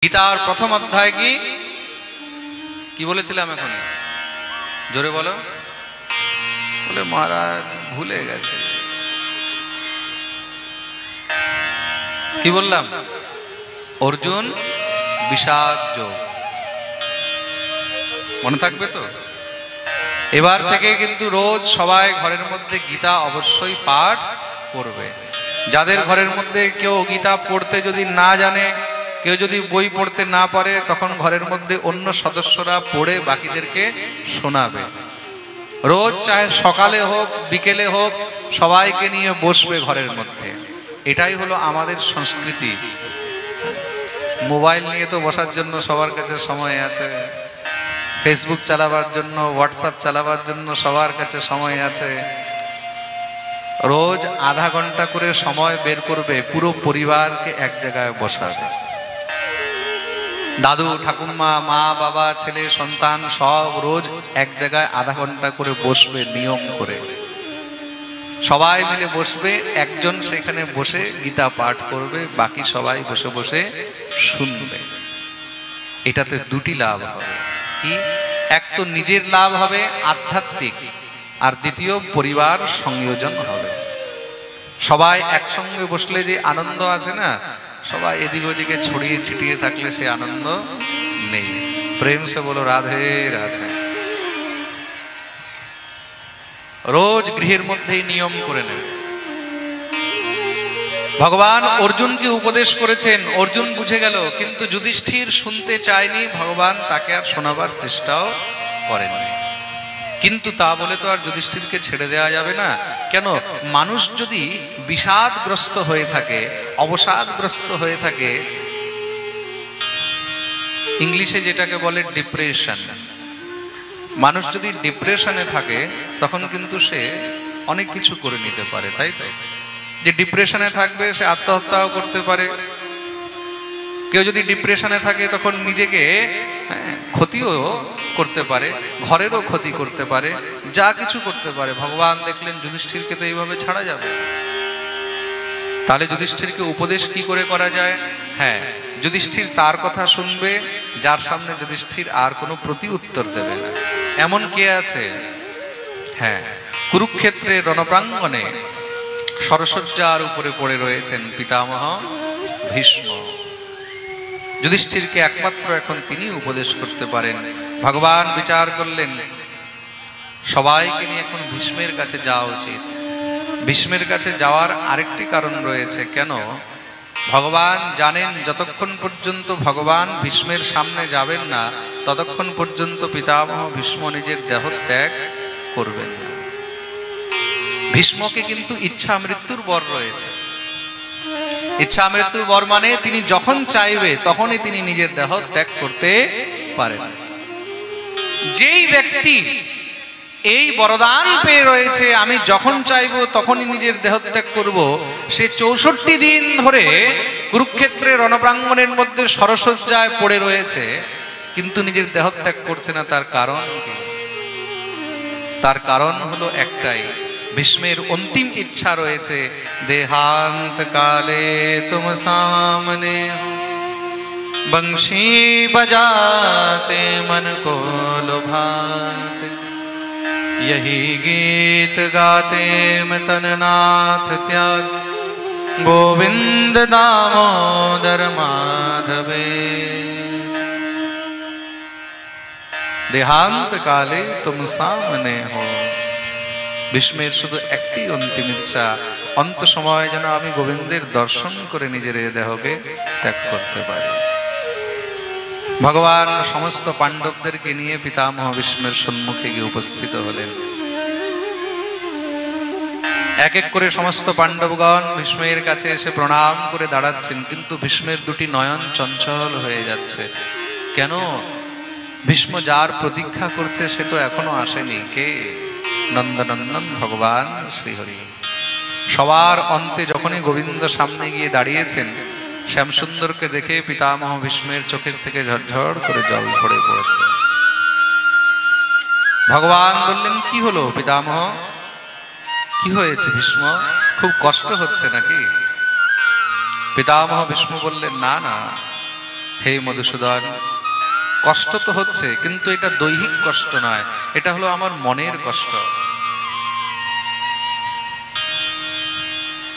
গীতার প্রথম অধ্যায় কি বলেছিলাম? এখন জোরে বলো। বলে মহারাজ ভুলে গেছে। কি বললাম? অর্জুন বিষাদ যোগ। মনে থাকবে তো? এবার থেকে কিন্তু রোজ সবাই ঘরের মধ্যে গীতা অবশ্যই পাঠ করবে। যাদের ঘরের মধ্যে কেউ গীতা পড়তে যদি না জানে, কেউ যদি বই পড়তে না পারে, তখন ঘরের মধ্যে অন্য সদস্যরা পড়ে বাকিদেরকে শোনাবে। রোজ চাহে সকালে হোক বিকেলে হোক সবাইকে নিয়ে বসবে ঘরের মধ্যে। এটাই হলো আমাদের সংস্কৃতি। মোবাইল নিয়ে তো বসার জন্য সবার কাছে সময় আছে, ফেসবুক চালাবার জন্য, হোয়াটসঅ্যাপ চালাবার জন্য সবার কাছে সময় আছে। রোজ আধা ঘন্টা করে সময় বের করবে, পুরো পরিবারকে এক জায়গায় বসাবে। দাদু ঠাকুমা, মা বাবা, ছেলে সন্তান সব রোজ এক জায়গায় আধা ঘন্টা করে বসবে নিয়ম করে। সবাই মিলে বসবে, একজন সেখানে বসে গীতা পাঠ করবে, বাকি সবাই বসে বসে শুনবে। এটাতে দুটি লাভ হবে। কি? এক তো নিজের লাভ হবে আধ্যাত্মিক, আর দ্বিতীয় পরিবার সংযোজন হবে। সবাই একসঙ্গে বসলে যে আনন্দ আছে না, সবাই এদিক ওদিকে ছড়িয়ে ছিটিয়ে থাকলে সে আনন্দ নেই। প্রেম সে বলো রাধে রাধে। রোজ গৃহের মধ্যেই নিয়ম করে নেবে। ভগবান অর্জুনকে উপদেশ করেছেন, অর্জুন বুঝে গেল, কিন্তু যুধিষ্ঠির শুনতে চায়নি। ভগবান তাকে আর শোনাবার চেষ্টাও করেননি। কিন্তু তা বলে তো আর যুধিষ্ঠিরকে ছেড়ে দেওয়া যাবে না। কেন? মানুষ যদি বিষাদগ্রস্ত হয়ে থাকে, অবসাদগ্রস্ত হয়ে থাকে, ইংলিশে যেটাকে বলে ডিপ্রেশন, মানুষ যদি ডিপ্রেশনে থাকে তখন কিন্তু সে অনেক কিছু করে নিতে পারে, তাই তো? যে ডিপ্রেশনে থাকবে সে আত্মহত্যাও করতে পারে। কেউ যদি ডিপ্রেশনে থাকে তখন নিজেকে ক্ষতিও করতে পারে, ঘরেরও ক্ষতি করতে পারে, যা কিছু করতে পারে। ভগবান দেখলেন যুধিষ্ঠিরকে তো এইভাবে ছাড়া যাবে। তাহলে যুধিষ্ঠিরকে উপদেশ কি করে করা যায়? হ্যাঁ, যুধিষ্ঠির তার কথা শুনবে যার সামনে যুধিষ্ঠির আর কোনো প্রতি উত্তর দেবে না। এমন কে আছে? হ্যাঁ, কুরুক্ষেত্রের রণপ্রাঙ্গণে সরসজ্জার উপরে পড়ে রয়েছেন পিতামহ ভীষ্ম। যুধিষ্ঠিরকে একমাত্র এখন তিনি উপদেশ করতে পারেন। ভগবান বিচার করলেন সবাইকে নিয়ে এখন ভীষ্মের কাছে যাওয়া উচিত। ভীষ্মের কাছে যাওয়ার আরেকটি কারণ রয়েছে। কেন? ভগবান জানেন যতক্ষণ পর্যন্ত ভগবান ভীষ্মের সামনে যাবেন না, ততক্ষণ পর্যন্ত পিতামহ ভীষ্ম নিজের দেহ ত্যাগ করবেন না। ভীষ্মকে কিন্তু ইচ্ছা মৃত্যুর বর রয়েছে। ইচ্ছা মৃত্যুর বর মানে তিনি যখন চাইবে তখনই তিনি নিজের দেহ ত্যাগ করতে পারেন। যেই ব্যক্তি এই বরদান পেয়ে রয়েছে, আমি যখন চাইবো তখনই নিজের দেহ ত্যাগ করব, সে 64 দিন ধরে কুরুক্ষেত্রের রণপ্রাঙ্গণের মধ্যে সরসজ্জায় পড়ে রয়েছে, কিন্তু নিজের দেহ ত্যাগ করছে না। তার কারণ কি? তার কারণ হলো একটাই, ভীষ্মের অন্তিম ইচ্ছা রয়েছে, দেহান্ত কালে তুম সামনে বংশী বজাতে মন কো লুভাতে, यही गीत गाते में तननाथ त्याग, गोविंद दामोदर माधवे। देहांत काले तुम सामने हो। ভীষ্মের শুধু একটি অন্তিম ইচ্ছা, অন্ত সময় যেন আমি গোবিন্দের দর্শন করে নিজের দেহকে ত্যাগ করতে পারি। ভগবান সমস্ত পাণ্ডবদেরকে নিয়ে পিতামহ ভীষ্মের সম্মুখে গিয়ে উপস্থিত হলেন। এক এক করে সমস্ত পাণ্ডবগণ ভীষ্মের কাছে এসে প্রণাম করে দাঁড়াচ্ছেন, কিন্তু ভীষ্মের দুটি নয়ন চঞ্চল হয়ে যাচ্ছে। কেন? ভীষ্ম যার প্রতীক্ষা করছে সে তো এখনো আসেনি। কে? নন্দনন্দন ভগবান শ্রীহরি। সবার অন্তে যখনই গোবিন্দ সামনে গিয়ে দাঁড়িয়েছেন, শ্যামসুন্দরকে দেখে পিতামহ ভীষ্মের চোখের থেকে ঝরঝর করে জল ঝরে পড়েছে। ভগবান বললেন, কি হলো পিতামহ? কি হয়েছে ভীষ্ম? খুব কষ্ট হচ্ছে নাকি? পিতামহ ভীষ্ম বললেন, না না, হে মধুসূদন, কষ্ট তো হচ্ছে, কিন্তু এটা দৈহিক কষ্ট নয়, এটা হলো আমার মনের কষ্ট।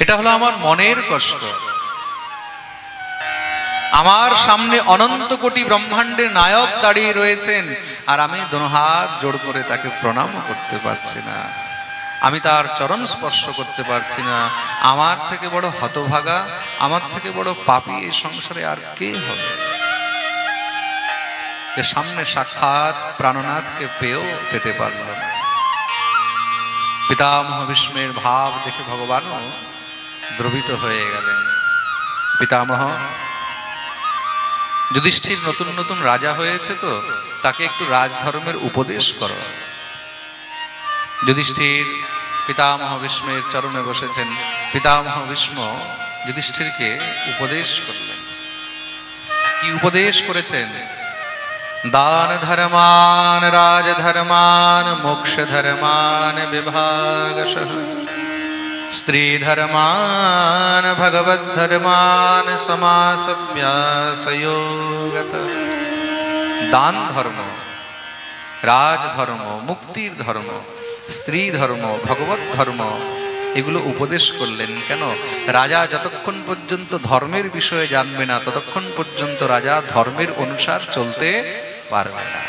এটা হলো আমার মনের কষ্ট। আমার সামনে অনন্ত কোটি ব্রহ্মাণ্ডের নায়ক দাঁড়িয়ে রয়েছেন, আর আমি দোনো হাত জোড় করে তাকে প্রণাম করতে পারছি না, আমি তার চরণ স্পর্শ করতে পারছি না। আমার থেকে বড় হতভাগা, আমার থেকে বড় পাপী এই সংসারে আর কে হবে? যে সামনে সাক্ষাৎ প্রাণনাথকে পেয়েও পেতে পারল না। পিতামহ ভীষ্মের ভাব দেখে ভগবানও দ্রবিত হয়ে গেলেন। পিতামহ, যুধিষ্ঠির নতুন নতুন রাজা হয়েছে, তো তাকে একটু রাজধর্মের উপদেশ করো। যুধিষ্ঠির পিতামহ ভীষ্মের চরণে বসেছেন। পিতামহ ভীষ্ম যুধিষ্ঠিরকে উপদেশ করলেন। কি উপদেশ করেছেন? দান ধর্মান রাজধর্মান মোক্ষ ধর্মান বিভাগশঃ স্ত্রী ধর্মান ভগবদ ধর্মান সমাসভ্যাসয়োগতঃ। দান ধর্ম, রাজধর্ম, মুক্তির ধর্ম, স্ত্রী ধর্ম, ভগবত ধর্ম, এগুলো উপদেশ করলেন। কেন? রাজা যতক্ষণ পর্যন্ত ধর্মের বিষয়ে জানবে না, ততক্ষণ পর্যন্ত রাজা ধর্মের অনুসার চলতে পারবে না।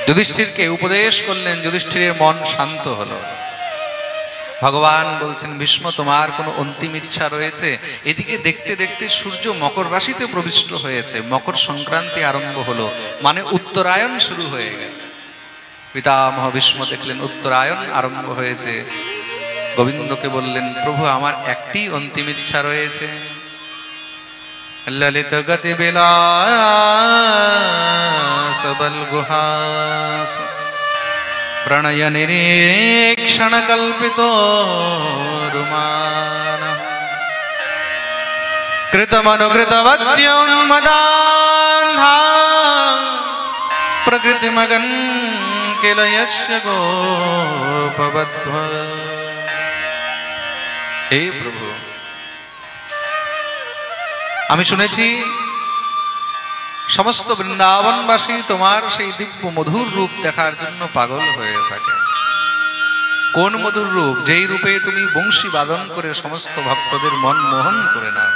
যুধিষ্ঠিরকে উপদেশ করলেন, যুধিষ্ঠিরের মন শান্ত হলো। ভগবান বলছেন, ভীষ্ম, তোমার কোনো অন্তিম ইচ্ছা রয়েছে? এদিকে দেখতে দেখতে সূর্য মকর রাশিতে প্রবিষ্ট হয়েছে, মকর সংক্রান্তি আরম্ভ হলো, মানে উত্তরায়ণ শুরু হয়ে গেছে। পিতামহ ভীষ্ম দেখলেন উত্তরায়ণ আরম্ভ হয়েছে। গোবিন্দকে বললেন, প্রভু, আমার একটি অন্তিম ইচ্ছা রয়েছে। ললিত গতি বিলাস বল গুহাস প্রণয় নিরীক্ষণ কল্পিতো রুমান কৃতমনুকৃতবদ্যোন্মদান্ধা প্রকৃতিমগন কিলয়স্য গোপবধ্ব। হে প্রভু, আমি শুনেছি সমস্ত বৃন্দাবনবাসী তোমার সেই দিব্য মধুর রূপ দেখার জন্য পাগল হয়ে থাকে। কোন মধুর রূপ? যেই রূপে তুমি বংশী বাদন করে সমস্ত ভক্তদের মন মোহন করে নাও।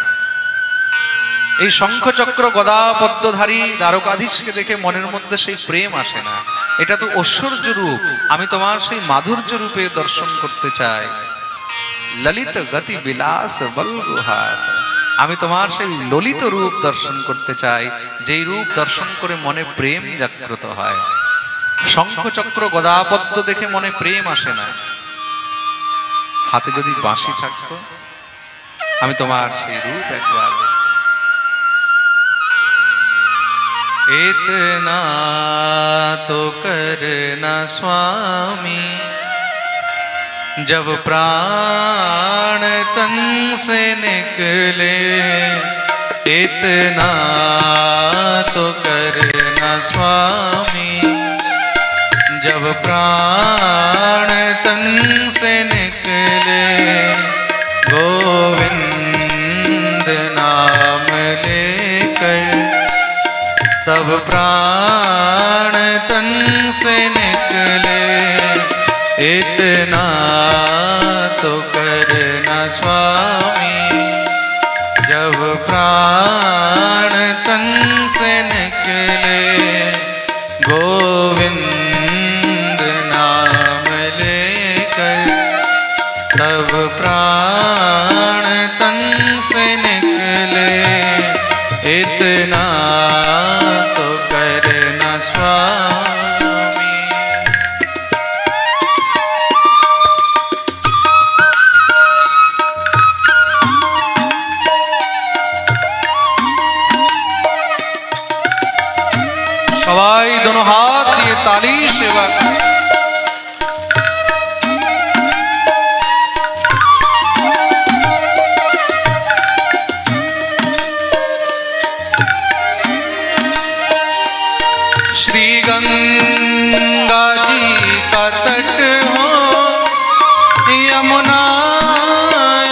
এই শঙ্খচক্র গদা পদ্মধারী দ্বারকাধীশকে দেখে মনের মধ্যে সেই প্রেম আসে না। এটা তো ঐশ্বর্য রূপ, আমি তোমার সেই মাধুর্য রূপে দর্শন করতে চাই। ললিত গতি বিলাস বল গুহাস, আমি তোমার সেই ললিত রূপ দর্শন করতে চাই, যেই রূপ দর্শন করে মনে প্রেম জাগ্রত হয়। শঙ্খচক্র গদাপদ্ম দেখে মনে প্রেম আসে না। হাতে যদি বাঁশি থাকতো, আমি তোমার সেই রূপ একবার। इतना तो करना स्वामी, जब प्राण तन से निकले। इतना तो करना स्वामी, जब प्राण तन से निकले। गोविंद नाम लेकर तब प्राण तन से निकले। इतना तो करना स्वामी, जब प्राण तन से निकले। गोविंद नाम लेकर तब प्राण तन से निकले। इतना तो करना स्वामी। সবাই দোনো হাত দিয়ে তালি সেবা করে। श्री गंगा जी का तट हो, यमुना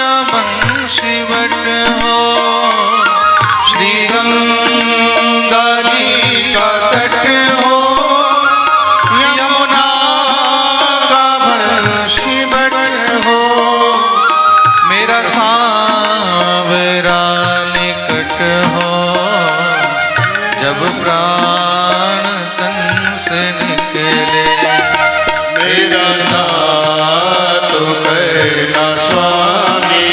या बंशीवट हो, गंगा जी का तट हो, यमुना का बंशी बट हो, मेरा सांवरा निकट हो, जब प्राण तन से निकले, मेरा नाथ तो कहना स्वामी,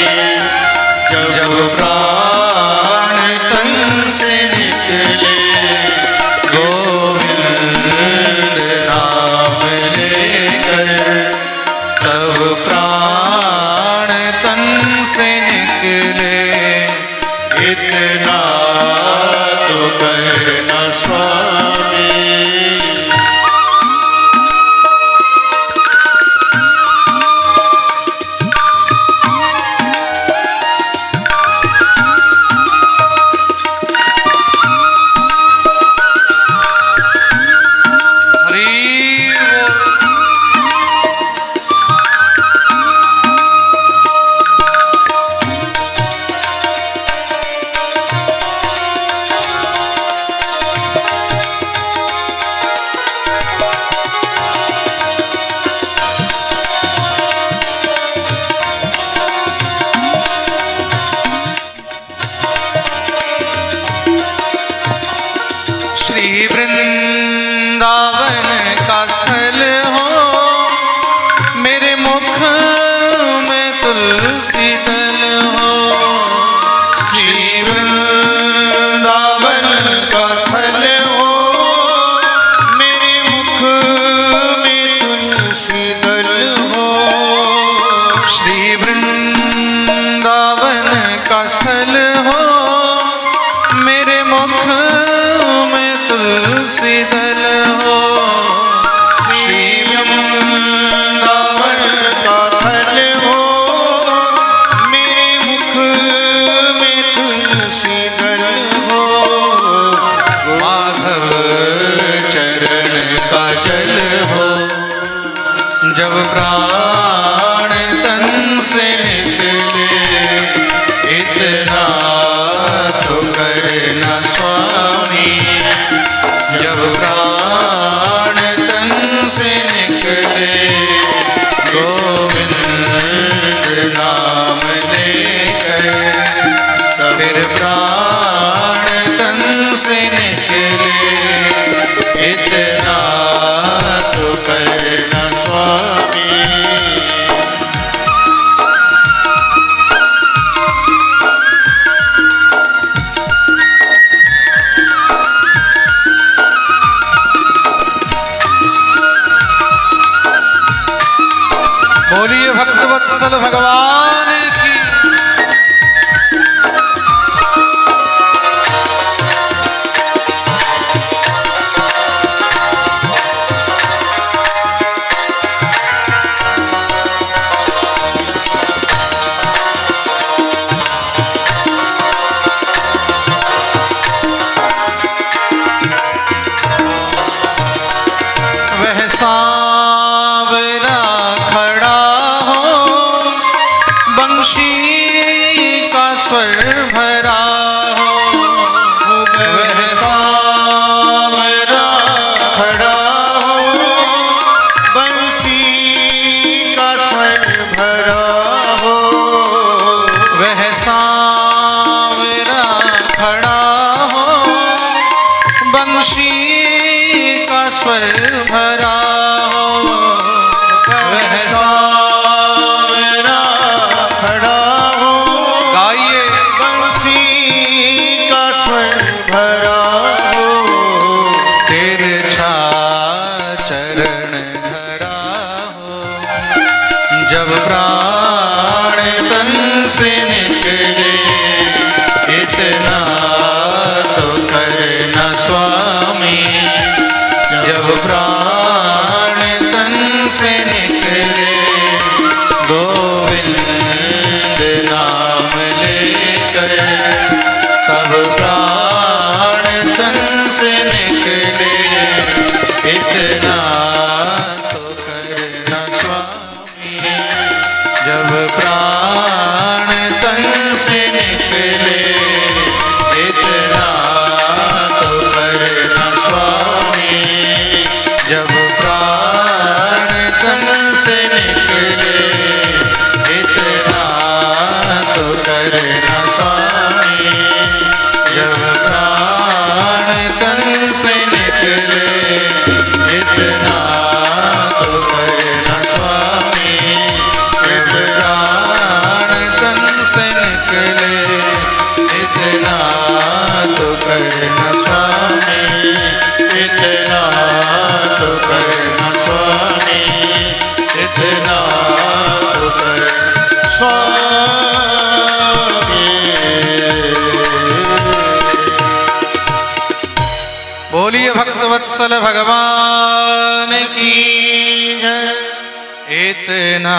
जब प्राण तन से निकले, गोविंद नाम लेकर, तब प्राण तन से निकले, इतना तो कहना स्वामी। वृंदावन का स्थल हो, मेरे मुख में तुलसी दल हो, श्री वृंदावन का स्थल हो, मेरे मुख में तुलसी दल हो, श्री वृंदावन का स्थल हो, मेरे मुख तुलसी दल हो, श्री वृंदावन का स्थल हो, मेरे मुख में तुलसी दल हो, माधव चरण का जल हो, जब प्राण तन से निकले, इतना तो करना स्वामी, जब प्राण तन से निकले, गोविंद नाम लेकर, फिर प्राण तन से निकले, इतना तो करना स्वामी। बोलिए भक्तवत्सल भगवान की। वह सांवरा खड़ा हो, बंग इतना तो करना स्वामी, इतना तो करना स्वामी, इतना तो करना स्वामी। बोलिए भक्तवत्सल भगवान की जय। इतना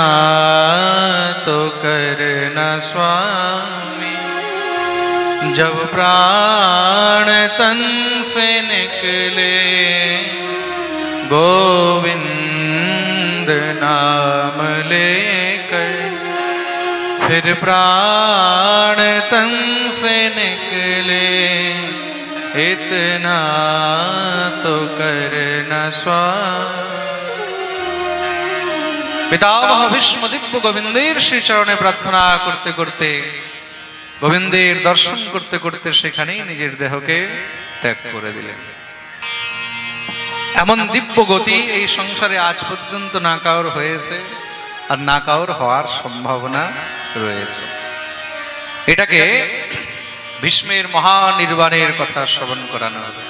तो करना स्वामी, जब प्राण तन से निकले गोविंद नाम लेकर, फिर प्राण तन से निकले इतना तो करना स्वामी। पितामह भीष्म दिव्य गोविंदेर श्री चरणे प्रार्थना करते करते, गोविंदेर दर्शन करते करते सेखानेई निजेर देहके त्याग करे दिलेन। एमन दिव्य गति এই সংসারে আজ পর্যন্ত না কাউর হয়েছে আর না কাউর হওয়ার সম্ভাবনা রয়েছে। এটাকে ভীষ্মের মহানির্বাণের কথা শ্রবণ করানো হবে।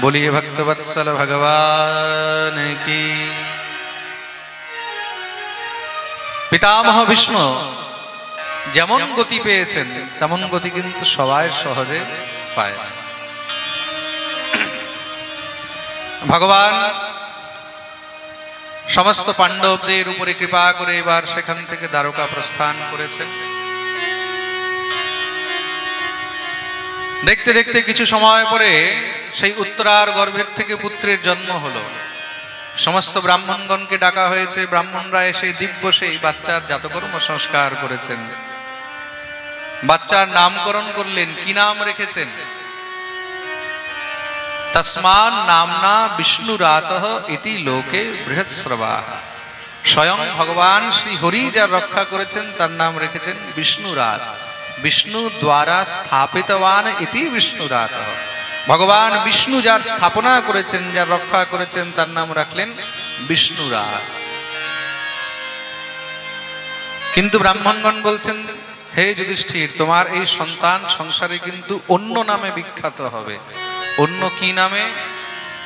বলিয়ে ভক্তবৎসল ভগবান কি। পিতামহ ভীষ্ম যেমন গতি পেয়েছেন তেমন গতি কিন্তু সবাই সহজে পায় না। ভগবান সমস্ত পাণ্ডবদের উপরে কৃপা করে এবার সেখান থেকে দ্বারকা প্রস্থান করেছেন। দেখতে দেখতে কিছু সময় পরে সেই উত্তরার গর্ভের থেকে পুত্রের জন্ম হলো। সমস্ত ব্রাহ্মণগণকে ডাকা হয়েছে, ব্রাহ্মণরা এসে দিব্য সেই বাচ্চার জাতকর্ম সংস্কার করেছেন। বাচ্চার নামকরণ করলেন। কি নাম রেখেছেন? তস্মান নামনা বিষ্ণুরাতঃ ইতি লোকে বৃহৎস্রবাঃ। স্বয়ং ভগবান শ্রী হরি যার রক্ষা করেছেন তার নাম রেখেছেন বিষ্ণুরাত। বিষ্ণু দ্বারা স্থাপিতবান ইতি বিষ্ণুরাতঃ। ভগবান বিষ্ণু যার স্থাপনা করেছেন, যার রক্ষা করেছেন তার নাম রাখলেন বিষ্ণুরাত। কিন্তু ব্রাহ্মণগণ বলছেন, হে যুধিষ্ঠির, তোমার এই সন্তান সংসারে কিন্তু অন্য নামে বিখ্যাত হবে। অন্য কি নামে?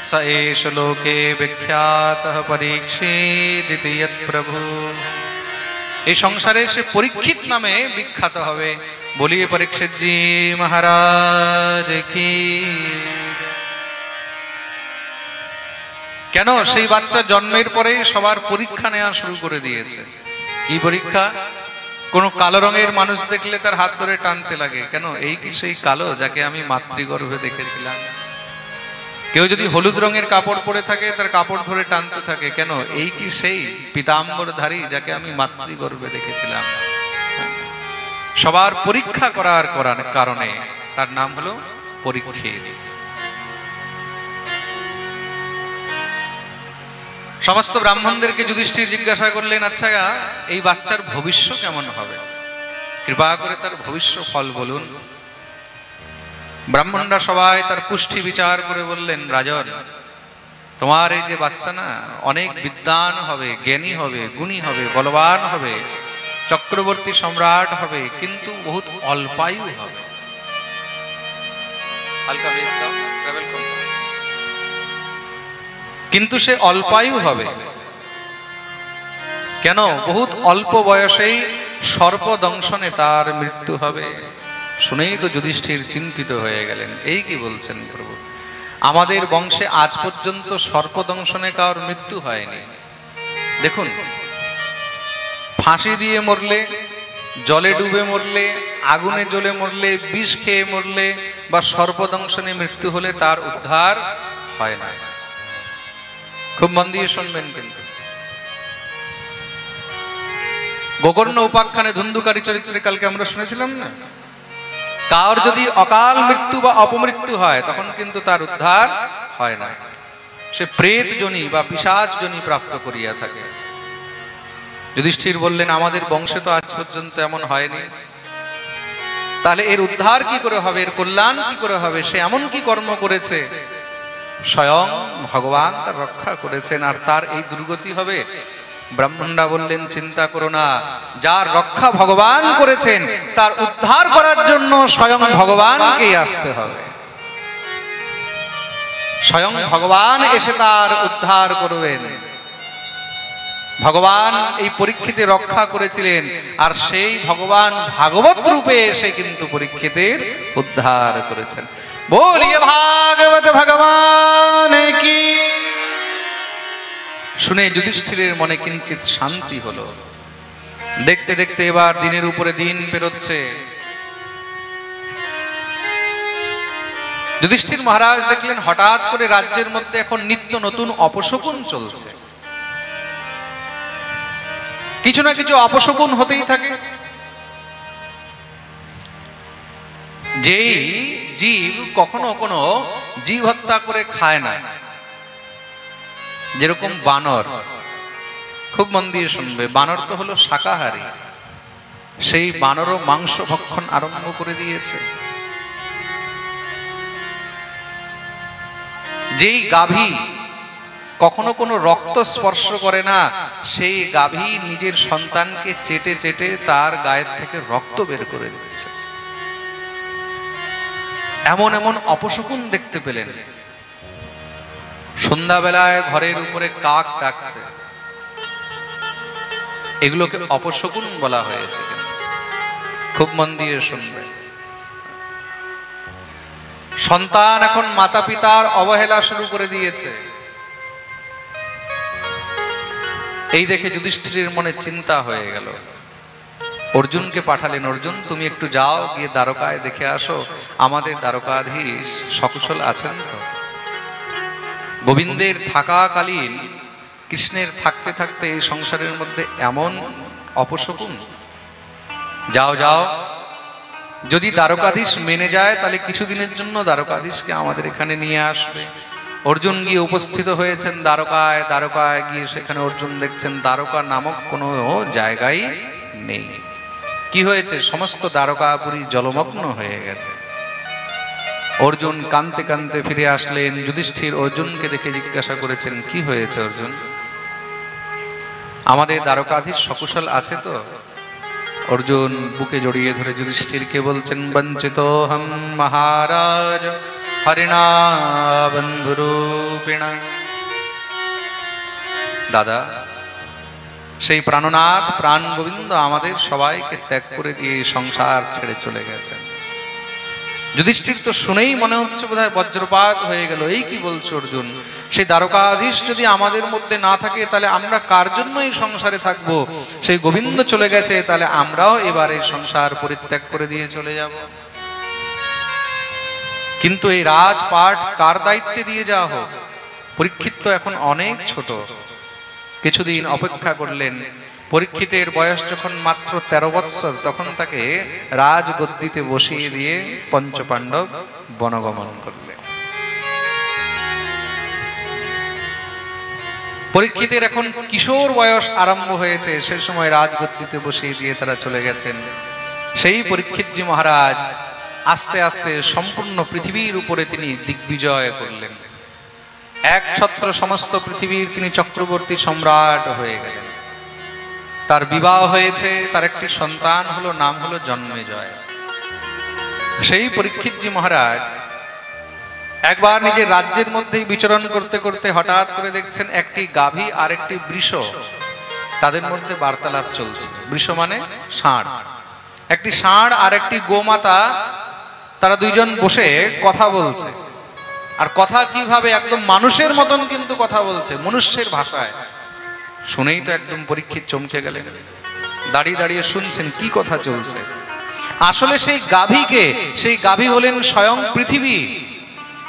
স এষ লোকে বিখ্যাতঃ পরীক্ষিত প্রভু। এই সংসারে সে পরীক্ষিত নামে বিখ্যাত হবে। বলিয়ে পরীক্ষিত জি মহারাজ কি। কেন? সেই বাচ্চা জন্মের পরেই সবার পরীক্ষা নেওয়া শুরু করে দিয়েছে। কি পরীক্ষা? কোন কালো রঙের মানুষ দেখলে তার হাত ধরে টানতে লাগে। কেন? এই কি সেই কালো যাকে আমি মাতৃগর্ভে দেখেছিলাম? কেউ যদি হলুদ রঙের কাপড় পরে থাকে তার কাপড় ধরে টানতে থাকে। কেন? এই কি সেই পীতাম্বরধারী যাকে আমি মাতৃগর্ভে দেখেছিলাম? সবার পরীক্ষা করার কারণে তার নাম হলো পরীক্ষিত। সমস্ত ব্রাহ্মণদেরকে যুধিষ্ঠির জিজ্ঞাসা করলেন, আচ্ছা এই বাচ্চার ভবিষ্য কেমন হবে? কৃপা করে তার ভবিষ্য ফল বলুন। ব্রাহ্মণরা সবাই তার কুষ্ঠি বিচার করে বললেন, রাজন, তোমার এই যে বাচ্চা না অনেক বিদ্বান হবে, জ্ঞানী হবে, গুণী হবে, বলবান হবে, চক্রবর্তী সম্রাট হবে, কিন্তু বহুত অল্পায়ু হবে। কিন্তু সে অল্পায়ু হবে। কেন? বহুত অল্প বয়সেই সর্পদংশনে তার মৃত্যু হবে। শুনেই তো যুধিষ্ঠির চিন্তিত হয়ে গেলেন। এই কি বলছেন প্রভু? আমাদের বংশে আজ পর্যন্ত সর্পদংশনে কারোর মৃত্যু হয়নি। দেখুন, ফাঁসি দিয়ে মরলে, জলে ডুবে মরলে, আগুনে জ্বলে মরলে, বিষ খেয়ে মরলে বা সর্পদংশনে মৃত্যু হলে তার উদ্ধার হয় না। খুব মন দিয়ে শুনবেন। কিন্তু গোকর্ণ উপাখ্যানে ধুন্ধুকারী চরিত্রে কালকে আমরা শুনেছিলাম না, কার যদি অকাল মৃত্যু বা অপমৃত্যু হয় তখন কিন্তু তার উদ্ধার হয় না। সে প্রেত জনি বা পিশাচ জনি প্রাপ্ত করিয়া থাকে। যুধিষ্ঠির বললেন, আমাদের বংশে তো আজ পর্যন্ত এমন হয়নি, তাহলে এর উদ্ধার কি করে হবে, এর কল্যাণ কি করে হবে? সে এমন কি কর্ম করেছে স্বয়ং ভগবান তার রক্ষা করেছেন, আর তার এই দুর্গতি হবে? ব্রাহ্মণরা বললেন চিন্তা করো না, যার রক্ষা ভগবান করেছেন তার উদ্ধার করার জন্য স্বয়ং ভগবানকেই আসতে হবে। স্বয়ং ভগবান এসে তার উদ্ধার করবেন। ভগবান এই পরীক্ষিতের রক্ষা করেছিলেন, আর সেই ভগবান ভাগবত রূপে এসে কিন্তু পরীক্ষিতের উদ্ধার করেছেন। বলিয়ে ভাগবত ভগবান কি। শুনে যুধিষ্ঠিরের মনে কিঞ্চিত শান্তি হলো। দেখতে দেখতে এবার দিনের উপরে দিন পেরোচ্ছে। যুধিষ্ঠির মহারাজ দেখলেন হঠাৎ করে রাজ্যের মধ্যে এখন নিত্য নতুন অপশকুন চলছে। কিছু না কিছু অপশকুন হতেই থাকে। যেই জীব কখনো কোনো জীব হত্যা করে খায় না, যেরকম বানর, খুব মন দিয়ে শুনবে, বানর তো হলো শাকাহারী, সেই বানরও মাংস ভক্ষণ আরম্ভ করে দিয়েছে। যেই গাভী কখনো কোনো রক্ত স্পর্শ করে না, সেই গাভী নিজের সন্তানকে চেটে চেটে তার গায়ের থেকে রক্ত বের করে দিচ্ছে। এমন এমন অপশকুন দেখতে পেলেন। সন্ধ্যাবেলায় ঘরের উপরে কাক ডাকছে, এগুলোকে অপশকুন বলা হয়েছে। খুব মন দিয়ে শুনবে। সন্তান এখন মাতা পিতার অবহেলা শুরু করে দিয়েছে। এই দেখে যুধিষ্ঠিরের মনে চিন্তা হয়ে গেল। অর্জুনকে পাঠালেন, অর্জুন তুমি একটু যাও, গিয়ে দ্বারকায় দেখে আসো আমাদের দ্বারকাধীশ সকুশল আছেন তো। গোবিন্দের থাকাকালীন কৃষ্ণের থাকতে থাকতে এই সংসারের মধ্যে এমন অপশকুন। যাও যাও, যদি দ্বারকাধীশ মেনে যায় তাহলে কিছুদিনের জন্য দ্বারকাধীশকে আমাদের এখানে নিয়ে আসবে। অর্জুন গিয়ে উপস্থিত হয়েছেন দ্বারকায়। দ্বারকায় গিয়ে সেখানে অর্জুন দেখছেন দ্বারকা নামক কোনো জায়গায় নেই। কি হয়েছে? সমস্ত দ্বারকাপুরী জলমগ্ন হয়ে গেছে। অর্জুন কাঁদতে কাঁদতে ফিরে আসলেন। যুধিষ্ঠির অর্জুনকে দেখে জিজ্ঞাসা করেছেন, কি হয়েছে অর্জুন? আমাদের দ্বারকাধীশ সকুশল আছে তো? অর্জুন বুকে জড়িয়ে ধরে যুধিষ্ঠিরকে বলছেন, বঞ্চিতোহম মহারাজ হরিণা বন্ধুরূপিণা। দাদা, সেই প্রাণনাথ প্রাণ গোবিন্দ আমাদের সবাইকে ত্যাগ করে দিয়ে সংসার ছেড়ে চলে গেছেন। যুধিষ্ঠির তো শুনেই মনে হচ্ছে বোধহয় বজ্রপাত হয়ে গেল। এই কি বলছো অর্জুন? সেই দ্বারকাধীশ যদি আমাদের মধ্যে না থাকে তাহলে আমরা কার জন্য এই সংসারে থাকবো? সেই গোবিন্দ চলে গেছে, তাহলে আমরাও এবার এই সংসার পরিত্যাগ করে দিয়ে চলে যাব। কিন্তু এই রাজপাট কার দায়িত্বে দিয়ে যাওয়া হোক? পরীক্ষিত তো এখন অনেক ছোট। কিছুদিন অপেক্ষা করলেন। পরীক্ষিতের বয়স যখন মাত্র 13 বৎসর, তখন তাকে রাজগদ্দিতে বসিয়ে দিয়ে পঞ্চপাণ্ডব বনগমন করলেন। পরীক্ষিতের এখন কিশোর বয়স আরম্ভ হয়েছে, সেই সময় রাজগদ্দিতে বসিয়ে দিয়ে তারা চলে গেছেন। সেই পরীক্ষিতজি মহারাজ আস্তে আস্তে সম্পূর্ণ পৃথিবীর উপরে তিনি দিগ্বিজয় করলেন। এক ছত্র সমস্ত পৃথিবীর তিনি চক্রবর্তী সম্রাট হয়ে গেলেন। তার বিবাহ হয়েছে, তার একটি সন্তান হলো, নাম হলো জন্মেজয়। সেই পরীক্ষিতজি মহারাজ একবার নিজের রাজ্যের মধ্যেই বিচরণ করতে করতে হঠাৎ করে দেখছেন একটি গাভী আর একটি বৃষ, তাদের মধ্যে বার্তালাপ চলছে। বৃষ মানে ষাঁড়। একটি ষাঁড় আর একটি গোমাতা, তারা দুইজন বসে কথা বলছে। আর কথা কিভাবে? একদম মানুষের মতন কিন্তু কথা বলছে, মনুষ্যের ভাষায়। শুনেই তো একদম পরীক্ষিত চমকে গেলেন। দাঁড়িয়ে দাঁড়িয়ে শুনছেন কি কথা চলছে। আসলে সেই গাভীকে, সেই গাভী হলেন স্বয়ং পৃথিবী,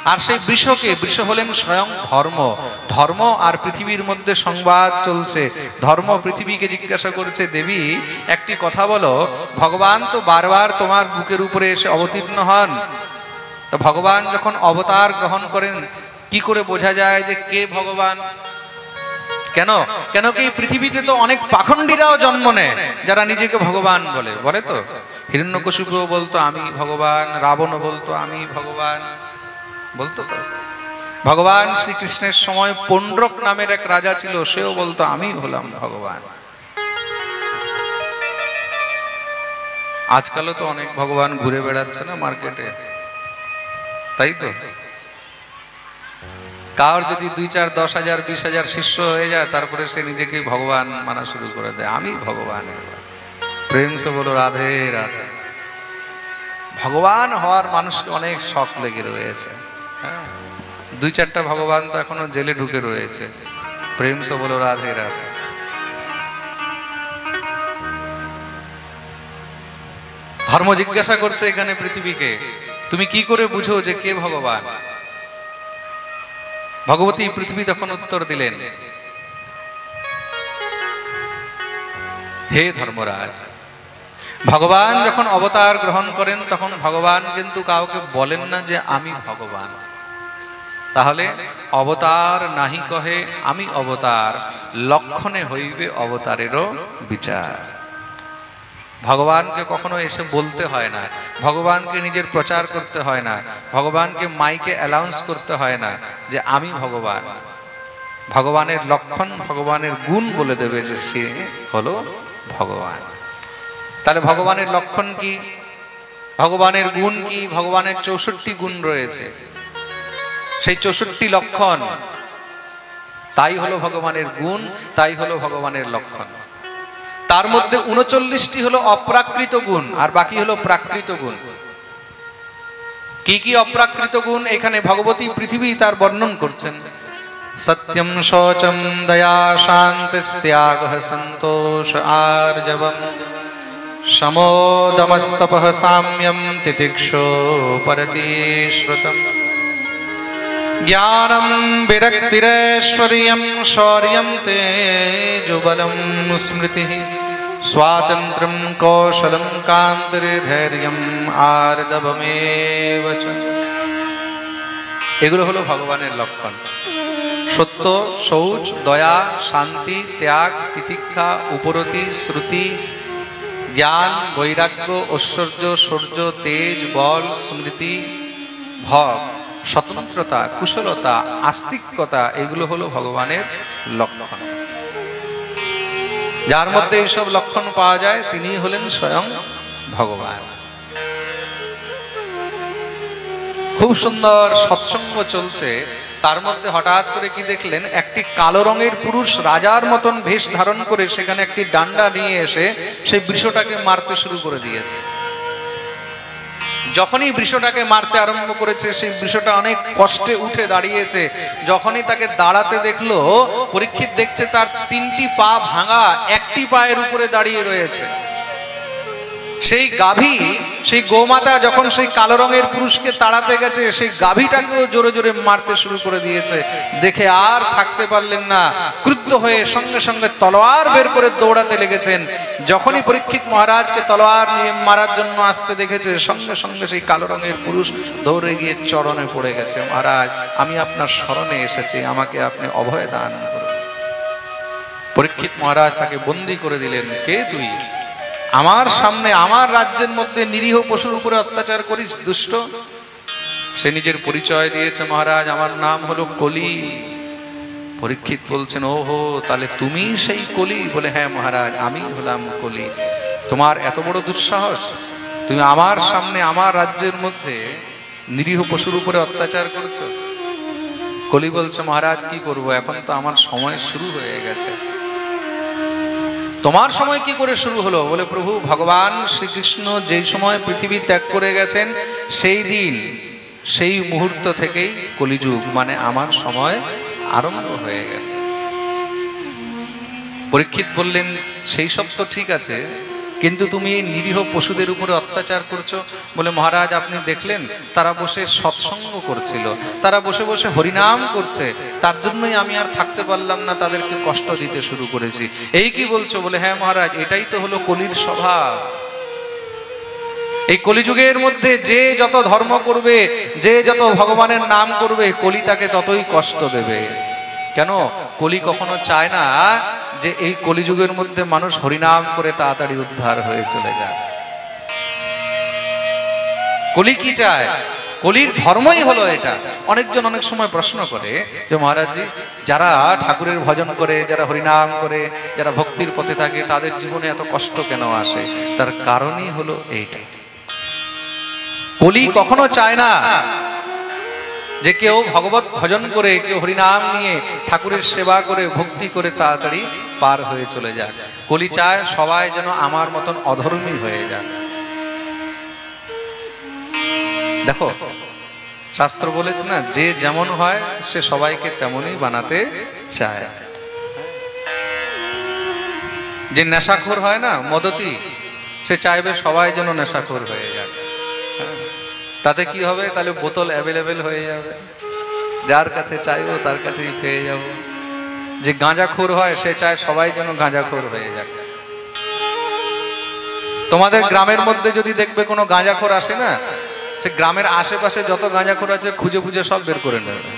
আর সেই বৃষকে, বৃষ হলেন স্বয়ং ধর্ম। ধর্ম আর পৃথিবীর মধ্যে সংবাদ চলছে। ধর্ম পৃথিবীকে জিজ্ঞাসা করছে, দেবী একটি কথা বলো, ভগবান তো বারবার তোমার বুকের উপরে এসে অবতীর্ণ হন, তো ভগবান যখন অবতার গ্রহণ করেন কি করে বোঝা যায় যে কে ভগবান? কেন কেন কি পৃথিবীতে তো অনেক পাখণ্ডীরাও জন্ম নেয় যারা নিজেকে ভগবান বলে। বলে তো, হিরণ্যকশিপুও বলতো আমি ভগবান, রাবণও বলতো আমি ভগবান, বলতো তো। ভগবান শ্রীকৃষ্ণের সময় পণ্ড্রক নামের এক রাজা ছিল, সেও বলতো আমি হলাম ভগবান। আজকালও তো অনেক ভগবান ঘুরে বেড়াচ্ছে না মার্কেটে, তাই তো? কার যদি 2, 4, 10 হাজার 20 হাজার শিষ্য হয়ে যায়, তারপরে সে নিজেকে ভগবান মানা শুরু করে দেয়, আমি ভগবান। প্রেম সে বলো রাধে রাধে। ভগবান হওয়ার মানুষকে অনেক শখ লেগে রয়েছে। হ্যাঁ, 2-4টা ভগবান তো এখনো জেলে ঢুকে রয়েছে। প্রেম সে বলো রাধে রাধে। ধর্ম জিজ্ঞাসা করছে এখানে পৃথিবীকে, তুমি কি করে বুঝো যে কে ভগবান? ভগবতী পৃথিবী তখন উত্তর দিলেন, হে ধর্মরাজ, ভগবান যখন অবতার গ্রহণ করেন তখন ভগবান কিন্তু কাউকে বলেন না যে আমি ভগবান। তাহলে অবতার নাহি কহে আমি অবতার, লক্ষণে হইবে অবতারেরও বিচার। ভগবানকে কখনো এসে বলতে হয় না, ভগবানকে নিজের প্রচার করতে হয় না, ভগবানকে মাইকে অ্যানাউন্স করতে হয় না যে আমি ভগবান। ভগবানের লক্ষণ, ভগবানের গুণ বলে দেবে যে সে হলো ভগবান। তাহলে ভগবানের লক্ষণ কি, ভগবানের গুণ কি? ভগবানের 64 গুণ রয়েছে, সেই 64 লক্ষণ, তাই হলো ভগবানের গুণ, তাই হলো ভগবানের লক্ষণ। তার মধ্যে 39টি হলো অপ্রাকৃত গুণ, আর বাকি হলো প্রাকৃত গুণ। কি কি অপ্রাকৃত গুণ এখানে ভগবতী পৃথিবী তার বর্ণন করছেন। সত্যম শৌচম দয়া শান্তিস্ত্যাগঃ সন্তোষ আর্জবম সমোদমস্তপঃ সাম্যম তিতিক্ষো পরতিশ্রুতম জ্ঞানম বিরক্তিরেশ্বর্যম শৌর্যম তেজোবলম স্মৃতিঃ স্বাতন্ত্র্যম কৌশলম কান্তির্ধৈর্যম আর্দবমেব চ। এগুলো হলো ভগবানের লক্ষণ। সত্য, শৌচ, দয়া, শান্তি, ত্যাগ, তিতিক্ষা, উপরতি, শ্রুতি, জ্ঞান, বৈরাগ্য, ঐশ্বর্য, শৌর্য, তেজ, বল, স্মৃতি, ভগ, স্বতন্ত্রতা, কুশলতা, আস্তিক্যতা, এগুলো হলো ভগবানের লক্ষণ। যার মধ্যে এইসব লক্ষণ পাওয়া যায় তিনি হলেন স্বয়ং ভগবান। খুব সুন্দর সৎসঙ্গ চলছে, তার মধ্যে হঠাৎ করে কি দেখলেন, একটি কালো রঙের পুরুষ রাজার মতন বেশ ধারণ করে সেখানে একটি ডান্ডা নিয়ে এসে সেই বৃষটাকে মারতে শুরু করে দিয়েছে। যখনই বৃষটাকে মারতে আরম্ভ করেছে, সেই বৃষটা অনেক কষ্টে উঠে দাঁড়িয়েছে। যখনই তাকে দাঁড়াতে দেখলো, পরীক্ষিত দেখছে তার 3টি পা ভাঙা, একটি পায়ের উপরে দাঁড়িয়ে রয়েছে। সেই গাভী, সেই গোমাতা যখন সেই কালো রঙের পুরুষকে তাড়াতে গেছে, সেই গাভীটাকেও জোরে জোরে মারতে শুরু করে দিয়েছে। দেখে আর থাকতে পারলেন না, ক্রুদ্ধ হয়ে সঙ্গে সঙ্গে তলোয়ার বের করে দৌড়াতে লেগেছেন। যখনই পরীক্ষিত মহারাজকে তলোয়ার নিয়ে মারার জন্য আসতে দেখেছে, সঙ্গে সঙ্গে সেই কালো রঙের পুরুষ দৌড়ে গিয়ে চরণে পড়ে গেছে, মহারাজ আমি আপনার শরণে এসেছি, আমাকে আপনি অভয় দান করুন। পরীক্ষিত মহারাজ তাকে বন্দী করে দিলেন। কে তুই? আমার সামনে, আমার রাজ্যের মধ্যে নিরীহ পশুর উপরে অত্যাচার করিস, দুষ্ট। সে নিজের পরিচয় দিয়েছে, মহারাজ আমার নাম হলো কলি। পরীক্ষিত বলছেন, ওহো তাহলে তুমি সেই কলি? বলে হ্যাঁ মহারাজ, আমি হলাম কলি। তোমার এত বড় দুঃসাহস, তুমি আমার সামনে আমার রাজ্যের মধ্যে নিরীহ পশুর উপরে অত্যাচার করছো। কলি বলছে, মহারাজ কি করব, এখন তো আমার সময় শুরু হয়ে গেছে। তোমার সময় কি করে শুরু হলো? বলে প্রভু ভগবান শ্রীকৃষ্ণ যেই সময় পৃথিবী ত্যাগ করে গেছেন, সেই দিন, সেই মুহূর্ত থেকেই কলিযুগ মানে আমার সময় আরম্ভ হয়ে গেছে। পরীক্ষিত বললেন, সেই সব তো ঠিক আছে, কিন্তু তুমি এই নিরীহ পশুদের উপরে অত্যাচার করছো। বলে মহারাজ আপনি দেখলেন, তারা বসে সৎসঙ্গ করছিল, তারা বসে বসে হরিনাম করছে, তার জন্যই আমি আর থাকতে পারলাম না, তাদেরকে কষ্ট দিতে শুরু করেছি। এই কি বলছো? বলে হ্যাঁ মহারাজ, এটাই তো হলো কলির স্বভাব। এই কলিযুগের মধ্যে যে যত ধর্ম করবে, যে যত ভগবানের নাম করবে, কলি তাকে ততই কষ্ট দেবে। কেন? কলি কখনো চায় না যে এই কলিযুগের মধ্যে মানুষ হরিনাম করে তাড়াতাড়ি উদ্ধার হয়ে চলে যায়। কলি কি চায়? কলির ধর্মই হলো এটা। অনেকজন অনেক সময় প্রশ্ন করে যে মহারাজজি, যারা ঠাকুরের ভজন করে, যারা হরিনাম করে, যারা ভক্তির পথে থাকে, তাদের জীবনে এত কষ্ট কেন আসে? তার কারণই হলো এইটা। কলি কখনো চায় না যে কেউ ভগবত ভজন করে, কেউ হরিনাম নিয়ে ঠাকুরের সেবা করে, ভক্তি করে তাড়াতাড়ি পার হয়ে চলে যায়। কলি চায় সবাই যেন আমার মতন অধর্মী হয়ে যায়। দেখো, শাস্ত্র বলেছে না, যে যেমন হয় সে সবাইকে তেমনই বানাতে চায়। যে নেশাখোর হয় না, মদতি, সে চাইবে সবাই যেন নেশাখোর হয়ে যায়। তাতে কি হবে? তাহলে বোতল অ্যাভেলেবেল হয়ে যাবে, যার কাছে চাইবো তার কাছেই পেয়ে যাব। যে গাঁজাখোর হয় সে চায় সবাই যেন গাঁজাখোর হয়ে যায়। তোমাদের গ্রামের মধ্যে যদি দেখবে কোনো গাঁজাখোর আসে না, সে গ্রামের আশেপাশে যত গাঁজাখোর আছে খুঁজে খুঁজে সব বের করে নেবে।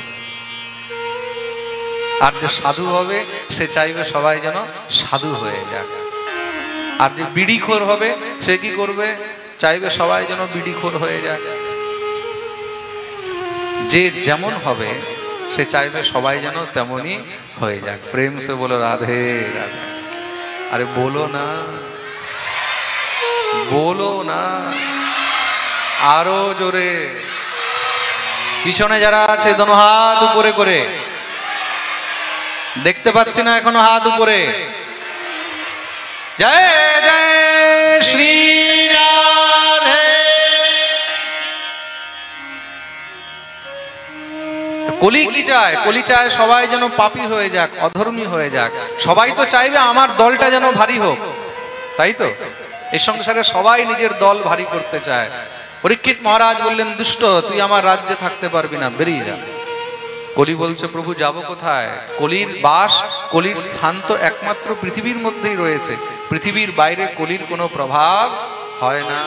আর যে সাধু হবে সে চাইবে সবাই যেন সাধু হয়ে যায়। আর যে বিড়িখোর হবে সে কি করবে? চাইবে সবাই যেন বিড়িখোর হয়ে যায়। যে যেমন হবে সে চাইবে সবাই যেন তেমনই হয়ে যায়। প্রেম সে বলো রাধে রাধে। আরে বলো না, বলো না, আরো জোরে। পিছনে যারা আছে দোনো হাত উপরে করে, দেখতে পাচ্ছি না এখনো হাত উপরে। জয় জয় শ্রী রাধে। কলি কি চায়? কলি চায় সবাই যেন পাপী হয়ে যাক, অধর্মী হয়ে যাক। সবাই তো চাইবে আমার দলটা যেন ভারী হোক, তাই তো? এই সংসারে সবাই নিজের দল ভারী করতে চায়। পরীক্ষিত মহারাজ বললেন, দুষ্ট, তুই আমার রাজ্যে থাকতে পারবি না, বেরিয়ে যা। কলি বলছে, প্রভু যাব কোথায়? কলির বাস, কলির স্থান তো একমাত্র পৃথিবীর মধ্যেই রয়েছে। পৃথিবীর বাইরে কলির কোনো প্রভাব হয় না।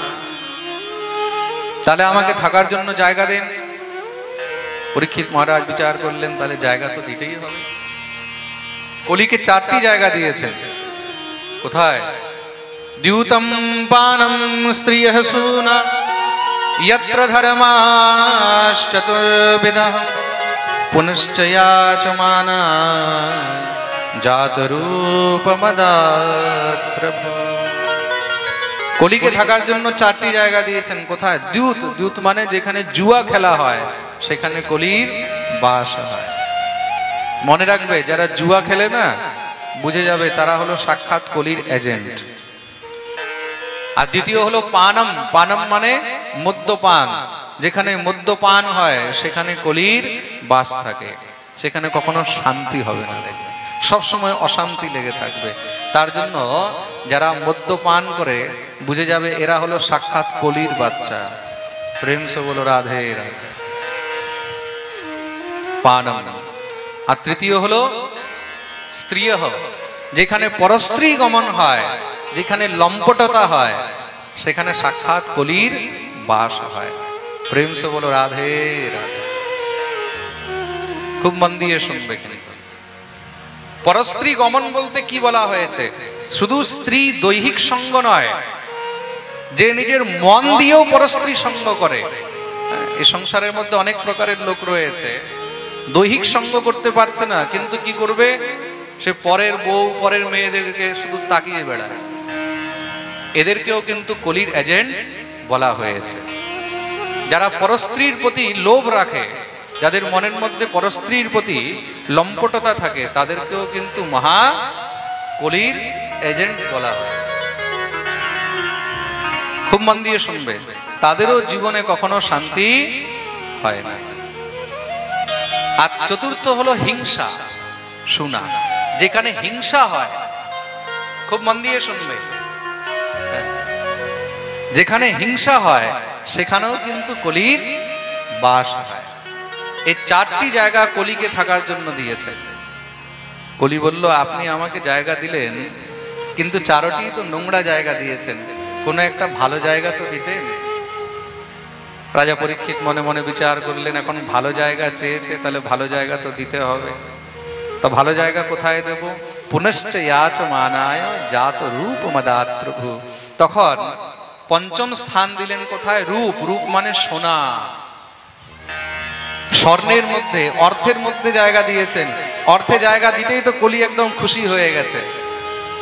তাহলে আমাকে থাকার জন্য জায়গা দেন। পরীক্ষিত মহারাজ বিচার করলেন, তাহলে জায়গা তো দিতেই হবে। কলিকে 4টি জায়গা দিয়েছেন। কোথায়? দ্যুতম পানম স্ত্রিয়ঃ সূনা यत्र धर्माश्चतुर्विधः पुनश्च याचमाना जातरूपमदात्रभो। কলিকে থাকার জন্য 4টি জায়গা দিয়েছেন। কোথায়? দ্যুত। দ্যুত মানে যেখানে জুয়া খেলা হয় সেখানে কলির বাস হয়। মনে রাখবে, যারা জুয়া খেলে না, বুঝে যাবে তারা হলো সাক্ষাৎ কলির এজেন্ট। আর দ্বিতীয় হলো পানম। পানম মানে মদ্যপান। যেখানে মদ্যপান হয় সেখানে কলির বাস থাকে, সেখানে কখনো শান্তি হবে না, সব সময় অশান্তি লেগে থাকবে। তার জন্য যারা মদ্যপান করে বুঝে যাবে এরা হলো সাক্ষাৎ কলির বাচ্চা। প্রেম সে বলো রাধে রাধে। পানম। আর তৃতীয় হলো স্ত্রিয়ঃ। যেখানে পরস্ত্রী গমন হয়, যেখানে লম্পটতা হয়, সেখানে সাক্ষাৎ কলির বাস হয়। প্রেম সে বলো রাধে রাধে। খুব মন দিয়ে শুনবে কিন্তু। পরস্ত্রী গমন বলতে কি বলা হয়েছে? শুধু স্ত্রী দৈহিক সঙ্গ নয়, যে নিজের মন দিয়েও পরস্ত্রী সঙ্গ করে। এই সংসারের মধ্যে অনেক প্রকারের লোক রয়েছে, দৈহিক সঙ্গ করতে পারছে না, কিন্তু কি করবে? সে পরের বউ, পরের মেয়েদেরকে শুধু তাকিয়ে বেড়ায়। এদেরকেও কিন্তু কলির এজেন্ট বলা হয়েছে। যারা পরস্ত্রীর প্রতি লোভ রাখে, যাদের মনের মধ্যে পরস্ত্রীর প্রতি লম্পটতা থাকে, তাদেরকেও কিন্তু মহা কলির এজেন্ট বলা হয়েছে। খুব মন দিয়ে শুনবে, তাদেরও জীবনে কখনো শান্তি হয় না। আর চতুর্থ হলো হিংসা। শোনা, যেখানে হিংসা হয়, খুব মন দিয়ে শুনবে, যেখানে হিংসা হয় সেখানেও কিন্তু কলির বাস হয়। এই 4টি জায়গা কলিকে থাকার জন্য দিয়েছে। কলি বলল, আপনি আমাকে জায়গা দিলেন, কিন্তু 4টি তো নোংরা জায়গা দিয়েছেন, কোনো একটা ভালো জায়গা তো দিতেন। রাজা পরীক্ষিত মনে মনে বিচার করলেন, এখন ভালো জায়গা চেয়েছে, তাহলে ভালো জায়গা তো দিতে হবে। তো ভালো জায়গা কোথায় দেব? পুনশ্চ ইয়াচমানায় জাত রূপ মদাত প্রভু। তখন 5ম স্থান দিলেন কোথায়? রূপ। রূপ মানে সোনা। স্বর্ণের মধ্যে অর্থের মধ্যে জায়গা দিয়েছেন। অর্থে জায়গা দিতেই তো কলি একদম খুশি হয়ে গেছে।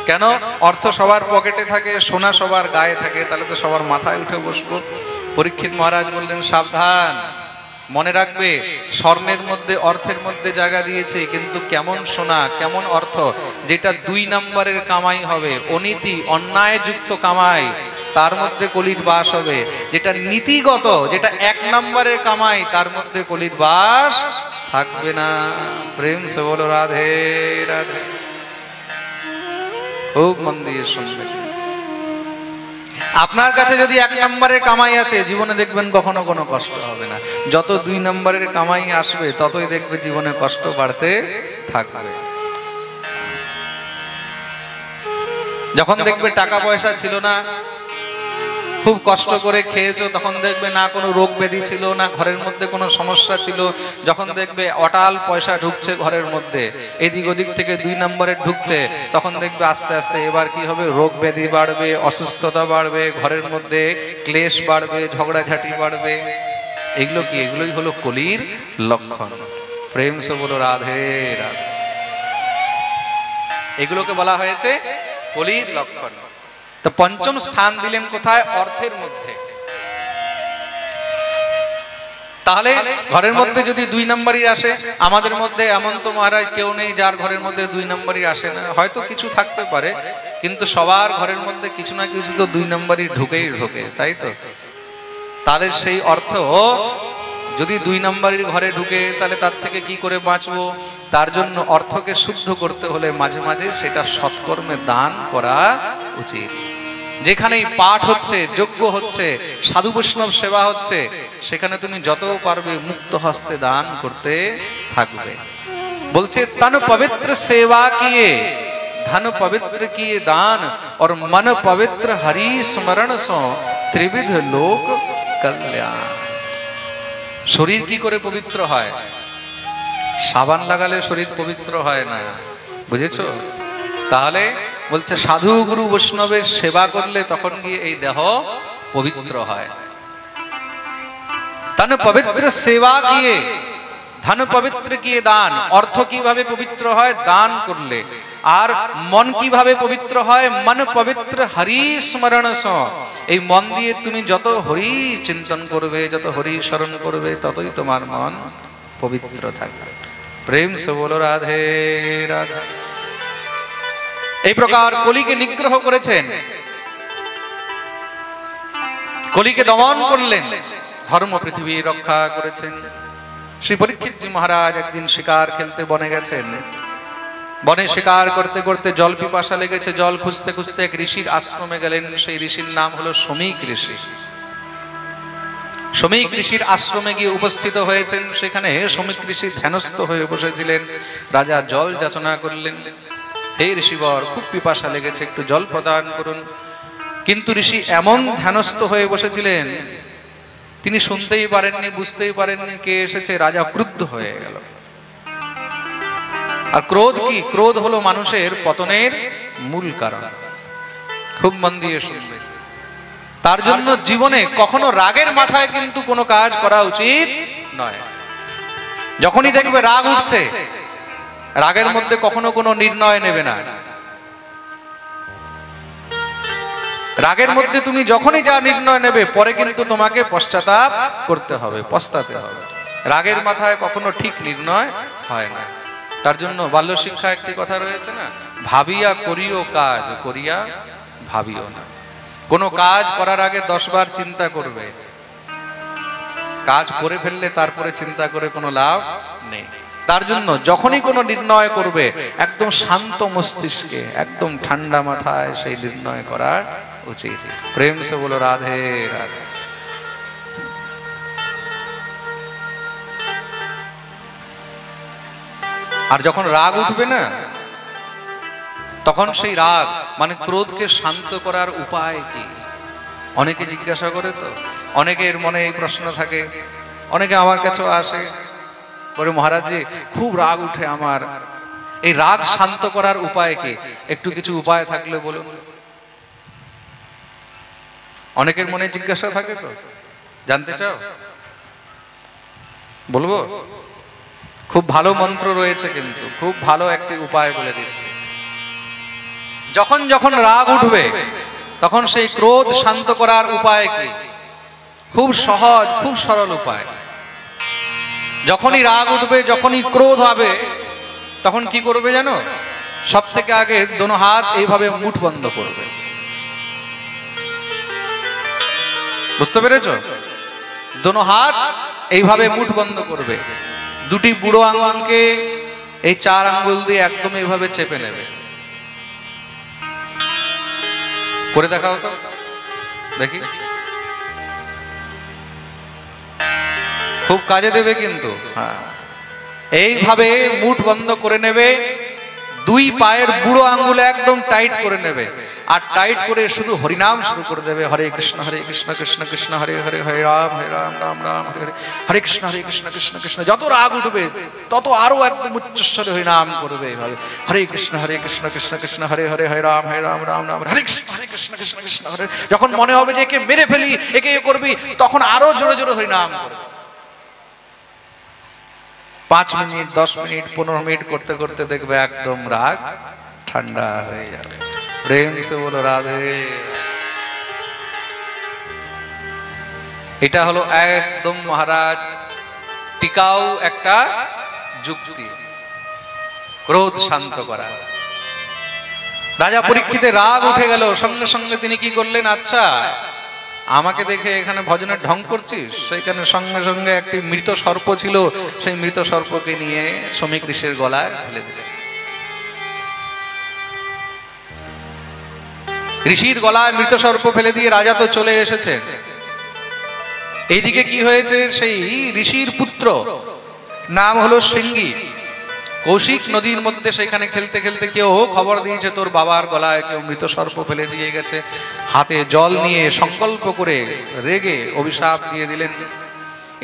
কেন? অর্থ সবার পকেটে থাকে, সোনা সবার গায়ে থাকে, তাহলে তো সবার মাথায় উঠে বসবো। পরীক্ষিত মহারাজ বললেন, সাবধান, মনে রাখবে স্বর্ণের মধ্যে অর্থের মধ্যে জায়গা দিয়েছে, কিন্তু কেমন সোনা কেমন অর্থ, যেটা 2 নম্বরের কামাই হবে, অনীতি অন্যায়যুক্ত কামাই, তার মধ্যে কলির বাস হবে। যেটা নীতিগত, যেটা 1 নম্বরের কামাই, তার মধ্যে কলির বাস থাকবে না। প্রেম সে বলো রাধে রাধে। খুব মন দিয়ে শুনবে। আপনার কাছে যদি 1 নম্বরের কামাই আছে, জীবনে দেখবেন কখনো কোনো কষ্ট হবে না। যত 2 নম্বরের কামাই আসবে, ততই দেখবে জীবনে কষ্ট বাড়তে থাকবে। যখন দেখবে টাকা পয়সা ছিল না, খুব কষ্ট করে খেয়েছো, তখন দেখবে না কোনো রোগ ব্যাধি ছিল, না ঘরের মধ্যে কোনো সমস্যা ছিল। যখন দেখবে অটাল পয়সা ঢুকছে ঘরের মধ্যে, এদিক ওদিক থেকে 2 নম্বরে ঢুকছে, তখন দেখবে আস্তে আস্তে এবার কি হবে, রোগ ব্যাধি বাড়বে, অসুস্থতা বাড়বে, ঘরের মধ্যে ক্লেশ বাড়বে, ঝগড়াঝাটি বাড়বে। এগুলো কি? এগুলোই হলো কলির লক্ষণ। প্রেম সে বলো রাধে রাধে। এগুলোকে বলা হয়েছে কলির লক্ষণ। তো পঞ্চম স্থান দিলেন কোথায়? অর্থের মধ্যে। তাহলে ঘরের মধ্যে যদি 2 নম্বরই আসে, আমাদের মধ্যে এমন তো মহারাজ কেউ নেই যার ঘরের মধ্যে 2 নম্বরই আসে না। হয়তো কিছু থাকতে পারে, কিন্তু সবার ঘরের মধ্যে কিছু না কিছু তো 2 নম্বরই ঢুকেই ঢোকে, তাই তো? তাহলে সেই অর্থ যদি 2 নম্বরের ঘরে ঢুকে, তাহলে তার থেকে কি করে বাঁচবো? তার জন্য অর্থকে শুদ্ধ করতে হলে মাঝে মাঝে সেটা সৎকর্মে দান করা উচিত। যেখানেই পাঠ হচ্ছে, যজ্ঞ হচ্ছে, সাধু বৈষ্ণব সেবা হচ্ছে, সেখানে তুমি যত পারবে মুক্ত হস্তে দান করতে থাকবে। বলছে তন পবিত্র সেবা কিয়ে ধন পবিত্র কিয়ে দান और मन पवित्र हरि स्मरण सो त्रिविध लोक कल्याण। শরীর কি করে পবিত্র হয়? সাবান লাগালে শরীর পবিত্র হয় না, বুঝেছো? তাহলে বলছে সাধু গুরু বৈষ্ণবের সেবা করলে তখন গিয়ে এই দেহ পবিত্র হয়। তন পবিত্র সেবা কিয়ে ধন পবিত্র কিয়ে দান। অর্থ কিভাবে পবিত্র হয়? দান করলে। আর মন কিভাবে পবিত্র হয়? মন পবিত্র হরি স্মরণ সো। এই মন দিয়ে তুমি যত হরি চিন্তন করবে, যত হরি স্মরণ করবে, ততই তোমার মন পবিত্র থাকবে। প্রেম সে বলো রাধে রাধে। এই প্রকার কলিকে নিগ্রহ করেছেন, কলিকে দমন করলেন, ধর্ম পৃথিবী রক্ষা করেছেন। শ্রী পরীক্ষিতজি মহারাজ একদিন শিকার খেলতে বনে গেছেন। বনে শিকার করতে করতে জল পিপাসা লেগেছে, জল খুঁজতে খুঁজতে এক ঋষির আশ্রমে গেলেন। সেই ঋষির নাম হলো শমীক ঋষি। শমীক ঋষির আশ্রমে গিয়ে উপস্থিত হয়েছেন। সেখানে শমীক ঋষি ধ্যানস্থ হয়ে বসেছিলেন। রাজা জল যাচনা করলেন, হে ঋষিবর, খুব পিপাসা লেগেছে, একটু জল প্রদান করুন। কিন্তু ঋষি এমন ধ্যানস্থ হয়ে বসেছিলেন, তিনি শুনতেই পারেননি, বুঝতেই পারেননি কে এসেছে। রাজা ক্রুদ্ধ হয়ে গেল। আর ক্রোধ কি? ক্রোধ হলো মানুষের পতনের মূল কারণ। খুব মন দিয়ে শুনবে। তার জন্য জীবনে কখনো রাগের মাথায় কিন্তু কোনো কাজ করা উচিত নয়। যখনই দেখবে রাগ উঠছে, রাগের মধ্যে কখনো কোনো নির্ণয় নেবে না। রাগের মধ্যে তুমি যখনই যা নির্ণয় নেবে, পরে কিন্তু তোমাকে পশ্চাতাপ করতে হবে, পস্তাতে হবে। রাগের মাথায় কখনো ঠিক নির্ণয় হয় না। তার জন্য বাল্য শিক্ষা একটি কথা রয়েছে না, ভাবিয়া করিও কাজ, করিয়া ভাবিও না। কোনো কাজ করার আগে 10 বার চিন্তা করবে। কাজ করে ফেললে তারপরে চিন্তা করে কোনো লাভ নেই। তার জন্য যখনই কোনো নির্ণয় করবে, একদম শান্ত মস্তিষ্কে, একদম ঠান্ডা মাথায় সেই নির্ণয় করা উচিত। প্রেম সে বলো রাধে রাধে। আর যখন রাগ উঠবে না, তখন সেই রাগ মানে ক্রোধকে শান্ত করার উপায় কি? অনেকে জিজ্ঞাসা করে, তো অনেকের মনে এই প্রশ্ন থাকে। অনেকে আমার কাছেও আসে, বলে মহারাজ জি, খুব রাগ উঠে আমার, এই রাগ শান্ত করার উপায় কি? একটু কিছু উপায় থাকলে বলুন। অনেকের মনে জিজ্ঞাসা থাকে, তো জানতে চাও? বলবো? খুব ভালো মন্ত্র রয়েছে, কিন্তু খুব ভালো একটি উপায় বলে দিচ্ছে। যখন যখন রাগ উঠবে তখন সেই ক্রোধ শান্ত করার উপায় কি? খুব সহজ, খুব সরল উপায়। যখনই রাগ উঠবে, যখনই ক্রোধ হবে, তখন কি করবে জানো? সব থেকে আগে দোনো হাত এইভাবে মুঠ বন্ধ করবে। বুঝতে পেরেছ? দোনো হাত এইভাবে মুঠ বন্ধ করবে। দুটি বুড়ো আঙুলকে এই 4 আঙ্গুল দিয়ে একদম এইভাবে চেপে নেবে। করে দেখাও তো দেখি। খুব কাজে দেবে কিন্তু। হ্যাঁ, এইভাবে মুঠ বন্ধ করে নেবে। 2 পায়ের বুড়ো আঙ্গুল একদম টাইট করে নেবে, আর টাইট করে শুধু হরিনাম শুরু করে দেবে। হরে কৃষ্ণ কৃষ্ণ কৃষ্ণ হরে হরে, হরে রাম রাম রাম হরে হরে, হরে কৃষ্ণ কৃষ্ণ কৃষ্ণ। যত রাগ উঠবে তত আরো একদম উচ্চস্বরে হরিনাম করবে এইভাবে। হরে কৃষ্ণ কৃষ্ণ কৃষ্ণ হরে হরে, হরে রাম রাম রাম হরে কৃষ্ণ কৃষ্ণ কৃষ্ণ হরে। যখন মনে হবে যে একে মেরে ফেলি, একে করবি, তখন আরো জোরে জোরে হরিনাম করবে। 5 মিনিট, 10 মিনিট, 15 মিনিট করতে করতে দেখবে একদম রাগ ঠান্ডা হয়ে যাবে। প্রেম সে বলো রাধে। এটা হলো একদম মহারাজ টিকাও একটা যুক্তি, ক্রোধ শান্ত করা। রাজা পরীক্ষিতের রাগ উঠে গেল, সঙ্গে সঙ্গে তিনি কি করলেন? আচ্ছা, আমাকে দেখে এখানে ভজনের ঢং করছিস? সেইখানে সঙ্গে সঙ্গে একটি মৃত সর্প ছিল, সেই মৃত সর্পকে নিয়ে শ্রমিক ঋষির গলায় ফেলে দিলেন। ঋষির গলায় মৃত সর্প ফেলে দিয়ে রাজা তো চলে এসেছে। এইদিকে কি হয়েছে? সেই ঋষির পুত্র, নাম হলো শৃঙ্গী, কৌশিক নদীর মধ্যে সেখানে খেলতে খেলতে কেউ খবর দিয়েছে তোর বাবার গলায় কেউ মৃত সর্প ফেলে দিয়ে গেছে। হাতে জল নিয়ে সংকল্প করে রেগে অভিশাপ দিয়ে দিলেন।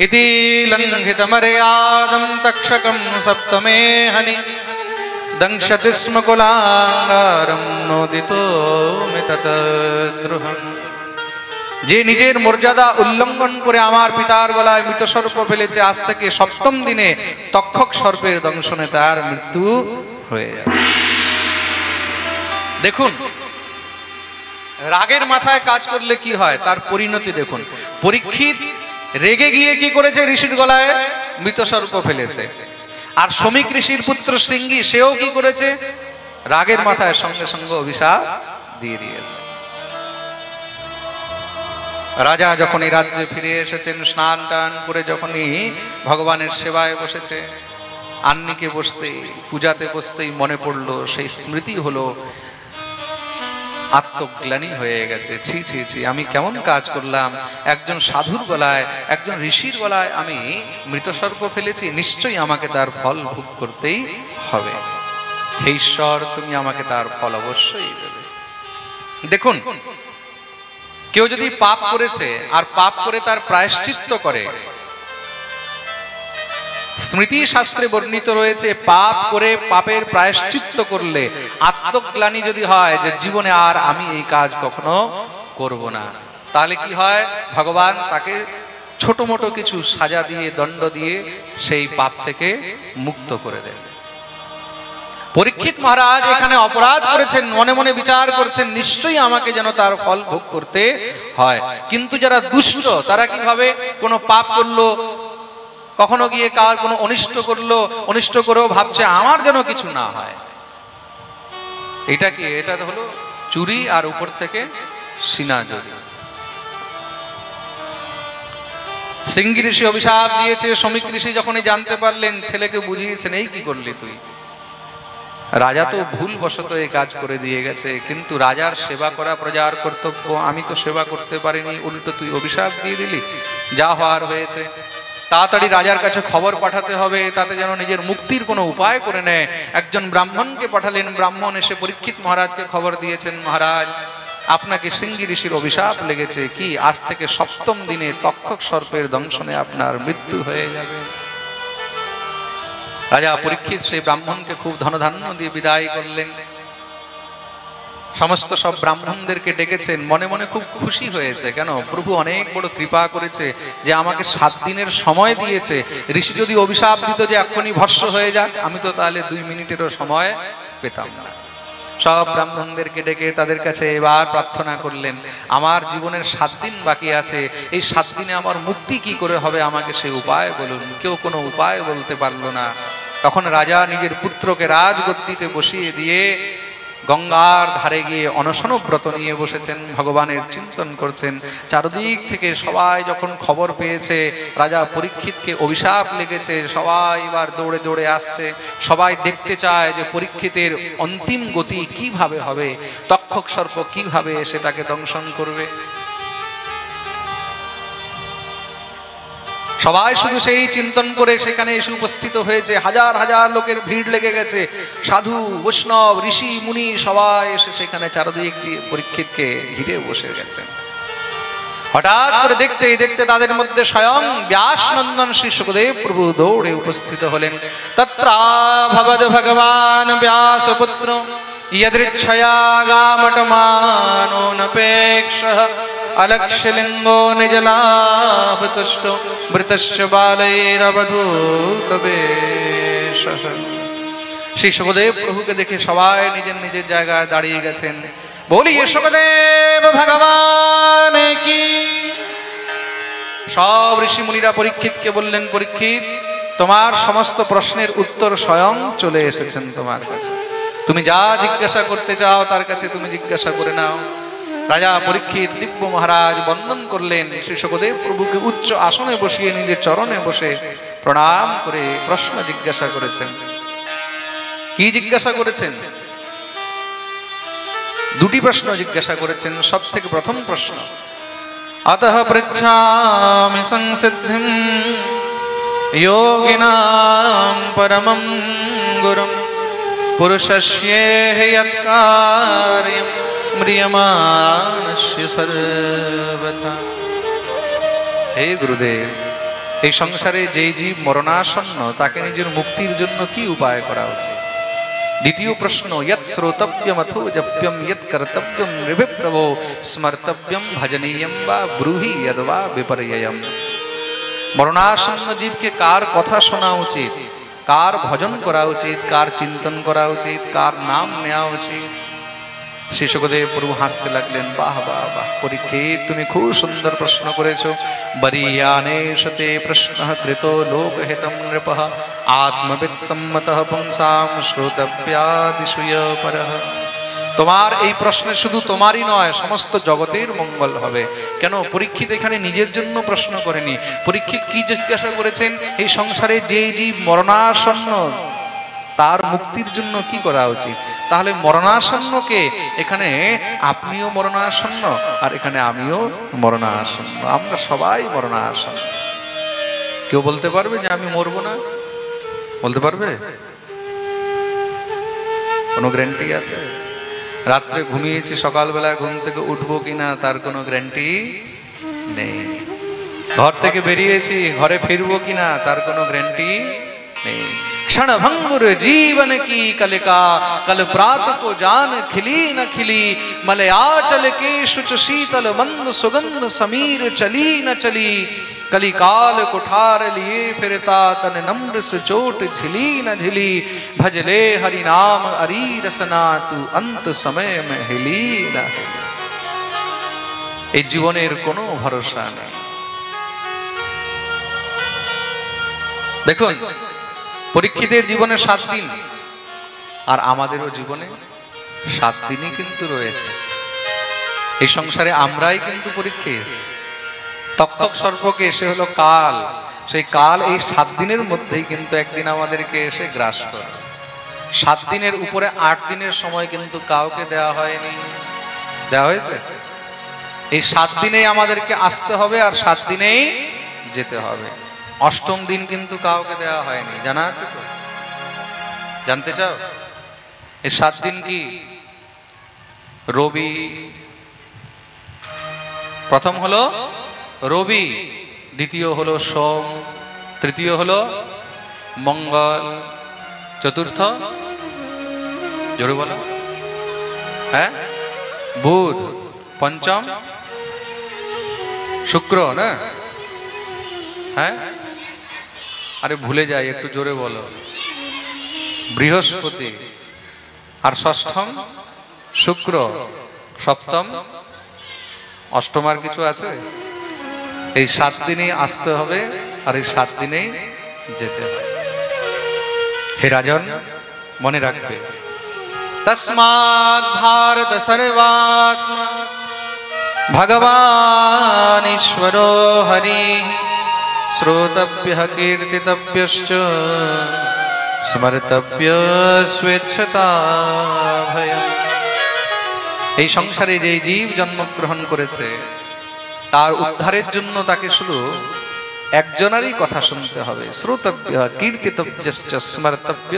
ইতি লঙ্ঘিত মর্যাদম তক্ষকম সপ্তমে হনি দংশতি স্ম কুলাঙ্গারম নোদিতো মিততদ্রুহম। যে নিজের মর্যাদা উল্লঙ্ঘন করে আমার পিতার গলায় মৃত সর্প ফেলেছে, আজ থেকে 7ম দিনে তক্ষক সর্পের দংশনে তার মৃত্যু হয়ে যাবে। দেখুন, রাগের মাথায় কাজ করলে কি হয় তার পরিণতি দেখুন। পরীক্ষিত রেগে গিয়ে কি করেছে? ঋষির গলায় মৃত সর্প ফেলেছে। আর শ্রমিক ঋষির পুত্র শৃঙ্গী, সেও কি করেছে? রাগের মাথায় সঙ্গে সঙ্গে অভিশাপ দিয়ে দিয়েছে। রাজা যখন এই রাজ্যে ফিরে এসেছেন, স্নান টান করে যখনই ভগবানের সেবায় বসেছে, আন্নিকে বসতেই, পূজাতে বসতেই মনে পড়লো, সেই স্মৃতি হলো, আত্মগ্লানি হয়ে গেছে। ছি ছি ছি, আমি কেমন কাজ করলাম! একজন সাধুর গলায়, একজন ঋষির গলায় আমি মৃত সর্প ফেলেছি, নিশ্চয়ই আমাকে তার ফল ভোগ করতেই হবে। হে ঈশ্বর, তুমি আমাকে তার ফল অবশ্যই দেবে। দেখুন, কেউ যদি পাপ করেছে আর পাপ করে তার প্রায়শ্চিত্ত করে, স্মৃতি শাস্ত্রে বর্ণিত রয়েছে পাপ করে পাপের প্রায়শ্চিত্ত করলে আত্মগ্লানি যদি হয় যে জীবনে আর আমি এই কাজ কখনো করব না, তাহলে কি হয়? ভগবান তাকে ছোট মোটো কিছু সাজা দিয়ে, দণ্ড দিয়ে সেই পাপ থেকে মুক্ত করে দেন। পরীক্ষিত মহারাজ এখানে অপরাধ করেছেন, মনে মনে বিচার করছেন নিশ্চয়ই আমাকে যেন তার ফল ভোগ করতে হয়। কিন্তু যারা দুষ্ট তারা কিভাবে? কোনো পাপ করলো, কখনো গিয়ে কার কোনো অনিষ্ট করলো, অনিষ্ট করেও ভাবছে আমার যেন কিছু না হয়। এটা কি? এটা হলো চুরি আর উপর থেকে সিনাজরি। শৃঙ্গী ঋষি অভিশাপ দিয়েছে। শ্রমিক ঋষি যখনই জানতে পারলেন, ছেলেকে বুঝিয়েছেন, এই কি করলি তুই? রাজা তো ভুলবশত এই কাজ করে দিয়ে গেছে, কিন্তু রাজার সেবা করা প্রজার কর্তব্য, আমি তো সেবা করতে পারিনি, উল্টো তুই অভিশাপ দিয়ে দিলি। যা হওয়ার হয়েছে, তাড়াতাড়ি রাজার কাছে খবর পাঠাতে হবে, তাতে যেন নিজের মুক্তির কোনো উপায় করে নেয়। একজন ব্রাহ্মণকে পাঠালেন। ব্রাহ্মণ এসে পরীক্ষিত মহারাজকে খবর দিয়েছেন, মহারাজ আপনাকে শৃঙ্গী ঋষির অভিশাপ লেগেছে, কি আজ থেকে 7ম দিনে তক্ষক সর্পের দংশনে আপনার মৃত্যু হয়ে যাবে। রাজা পরীক্ষিত সেই ব্রাহ্মণকে খুব ধনধান্য দিয়ে বিদায় করলেন। সমস্ত সব ব্রাহ্মণদেরকে ডেকেছেন, মনে মনে খুব খুশি হয়েছে। কেন? প্রভু অনেক বড় কৃপা করেছে যে আমাকে 7 দিনের সময় দিয়েছে। ঋষি যদি অভিশাপ দিত যে এক্ষুনি ভস্ম হয়ে যাক, আমি তো তাহলে 2 মিনিটেরও সময় পেতাম না। সব ব্রাহ্মণদেরকে ডেকে তাদের কাছে এবার প্রার্থনা করলেন, আমার জীবনের 7 দিন বাকি আছে, এই 7 দিনে আমার মুক্তি কি করে হবে, আমাকে সে উপায় বলুন। কেউ কোনো উপায় বলতে পারল না। তখন রাজা নিজের পুত্রকে রাজগদ্দিতে বসিয়ে দিয়ে গঙ্গার ধারে গিয়ে অনশন ব্রত নিয়ে বসেছেন, ভগবানের চিন্তন করছেন। চারদিক থেকে সবাই যখন খবর পেয়েছে রাজা পরীক্ষিতকে অভিশাপ লেগেছে, সবাই এবার দৌড়ে দৌড়ে আসছে। সবাই দেখতে চায় যে পরীক্ষিতের অন্তিম গতি কিভাবে হবে, তক্ষক সর্প কিভাবে এসে তাকে দংশন করবে। সবাই শুধু সেই চিন্তন করে সেখানে এসে উপস্থিত হয়েছে। হাজার হাজার লোকের ভিড় লেগে গেছে। সাধু, বৈষ্ণব, ঋষি, মুনি সবাই এসে সেখানে চারদিক দিয়ে পরীক্ষিতকে ঘিরে বসে গেছে। হঠাৎ করে দেখতেই দেখতে তাদের মধ্যে স্বয়ং ব্যাস নন্দন শ্রী সুখদেব প্রভু দৌড়ে উপস্থিত হলেন। তত্রাভবদ ভগবান ব্যাস পুত্র यदृच्छया गामटमानो नपेक्षः अलक्ष्यलिंगो निजलाभतुष्टो मृतश्च बालैरवधूतवेषः। श्री सुखदेव प्रभु के देखे सबाई निजेर निजेर जायगाय दाड़िये गेছেন। बोलिए सुखदेव भगवान की। सब ऋषि मुनिरा परीक्षितকে বললেন, পরীক্ষিত তোমার সমস্ত প্রশ্নের উত্তর স্বয়ং চলে এসেছেন তোমার কাছে। তুমি যা জিজ্ঞাসা করতে চাও তার কাছে তুমি জিজ্ঞাসা করে নাও। রাজা পরীক্ষিত দিব্য মহারাজ বন্দন করলেন। শ্রী সুখদেব প্রভুকে উচ্চ আসনে বসিয়ে নিজের চরণে বসে প্রণাম করে প্রশ্ন জিজ্ঞাসা করেছেন। কি জিজ্ঞাসা করেছেন? দুটি প্রশ্ন জিজ্ঞাসা করেছেন। সব থেকে প্রথম প্রশ্ন, अतः पृच्छामि संसिद्धिं योगिनां परमं गुरुं पुरुषस्येह यत्कार्यं म्रियमाणस्य सर्वथा। हे गुरुदेव, এই সংসারে যেই জীব মরণাসন্ন তাকে নিজের মুক্তির জন্য কি উপায় করা উচিত? দ্বিতীয় প্রশ্ন, यत् श्रोतव्यम अथो जप्यम यत् कर्तव्यम नृभिप्रभो स्मर्तव्यम भजनीयम वा ब्रूहि यद्वा विपर्ययम्। মরণাসন্ন জীবকে কার কথা শোনা উচিত, কার ভজন করা উচিত, কার চিন্তন করা উচিত, কার নাম নেওয়া উচিত? শ্রী সুখদেব প্রভু হাসতে লাগলেন। বাহ বাহ বাহ পরীক্ষিত, তুমি খুব সুন্দর প্রশ্ন করেছো। বরিয়ানেশতে প্রশ্নঃ কৃতো লোকহিতং নৃপঃ আত্মবিৎ সম্মতঃ পুংসাম শ্রোতব্যাদিষুয় পরঃ। তোমার এই প্রশ্নে শুধু তোমারই নয়, সমস্ত জগতের মঙ্গল হবে। কেন? পরীক্ষিত এখানে নিজের জন্য প্রশ্ন করেনি। পরীক্ষিত কি জিজ্ঞাসা করেছেন? এই সংসারে যে জীব মরণাসন্ন তার মুক্তির জন্য কি করা উচিত? তাহলে মরণাসন্নকে এখানে আপনিও মরণাসন্ন আর এখানে আমিও মরণাসন্ন, আমরা সবাই মরণাসন্ন। কেউ বলতে পারবে যে আমি মরবো না? বলতে পারবে? কোনো গ্যারান্টি আছে? রাত্রে ঘুমিয়েছি, সকালবেলা ঘুম থেকে উঠবো কিনা তার কোনো গ্যারান্টি নেই। ঘর থেকে বেরিয়েছি, ঘরে ফিরবো কিনা তার কোনো গ্যারান্টি নেই। क्षण भंगुर जीवन की कलिका कल प्रात को जान खिली न खिली मलयाचल के शुच शीतल मंद सुगंध समीर चली न चली कलिकाल कुठार लिए फिरता तन नम्र से चोट झिली न झिली भजले हरि नाम अरी रसना तू अंत समय में हिली न हिली। এই জীবনের কোনো ভরসা নেই। দেখুন, পরীক্ষিতের জীবনে 7 দিন আর আমাদেরও জীবনে 7 দিনই কিন্তু রয়েছে। এই সংসারে আমরাই কিন্তু পরীক্ষিত। তক্ষক সর্পকে এসে হলো কাল, সেই কাল এই 7 দিনের মধ্যেই কিন্তু একদিন আমাদেরকে এসে গ্রাস করে। 7 দিনের উপরে 8 দিনের সময় কিন্তু কাউকে দেওয়া হয়নি। দেওয়া হয়েছে? এই 7 দিনেই আমাদেরকে আসতে হবে আর 7 দিনেই যেতে হবে। অষ্টম দিন কিন্তু কাউকে দেওয়া হয়নি, জানা আছে তো? জানতে চাও? এই 7 দিন কি? রবি, প্রথম হলো রবি, দ্বিতীয় হলো সোম, তৃতীয় হলো মঙ্গল, চতুর্থ জোরে বলো, হ্যাঁ বুধ, পঞ্চম শুক্র, না? হ্যাঁ, আরে ভুলে যাই, একটু জোরে বলো। বৃহস্পতি, আর ষষ্ঠম শুক্র, সপ্তম অষ্টম, আর কিছু আছে? এই 7 দিনেই আসতে হবে, আর এই 7 দিনেই যেতে হবে। হে রাজন, মনে রাখবে, তস্মাৎ ভারত সর্বাত্মা ভগবান ঈশ্বরো হরি শ্রোতব্যঃ কীর্তিতব্যশ্চ স্মর্তব্য স্বেচ্ছতা ভয়ম। এই সংসারে যে জীব জন্মগ্রহণ করেছে তার উদ্ধারের জন্য তাকে শুধু একজনেরই কথা শুনতে হবে, শ্রোতব্য কীর্তিতব্যশ্চ স্মর্তব্য।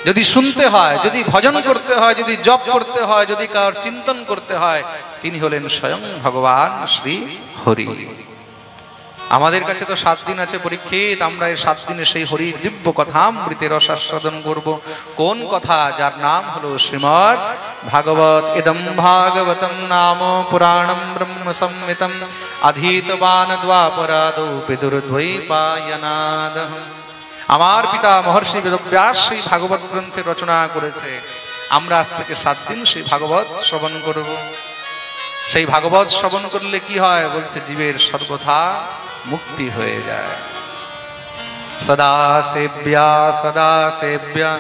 যদি শুনতে হয়, যদি ভজন করতে হয়, যদি জপ করতে হয়, যদি কার চিন্তন করতে হয়, তিনি হলেন স্বয়ং ভগবান শ্রী হরি। আমাদের কাছে তো 7 দিন আছে পরীক্ষিত, আমরা এই 7 দিনে সেই হরির দিব্য কথামৃতের রসাস্বাদন করব। কোন কথা? যার নাম হলো শ্রীমদ্ ভাগবত। ইদম ভাগবতম নাম পুরাণম ব্রহ্ম সংহিতম অধীতবান দ্বাপরাদৌ পিতুর্দ্বৈপায়নাদঃ। আমার পিতা মহর্ষি বেদব্যাস সেই ভাগবত গ্রন্থের রচনা করেছে। আমরা আজ থেকে 7 দিন সেই ভাগবত শ্রবণ করব। সেই ভাগবত শ্রবণ করলে কি হয়? বলছে জীবের সর্বথা মুক্তি হয়ে যায়। সদা সেব্যা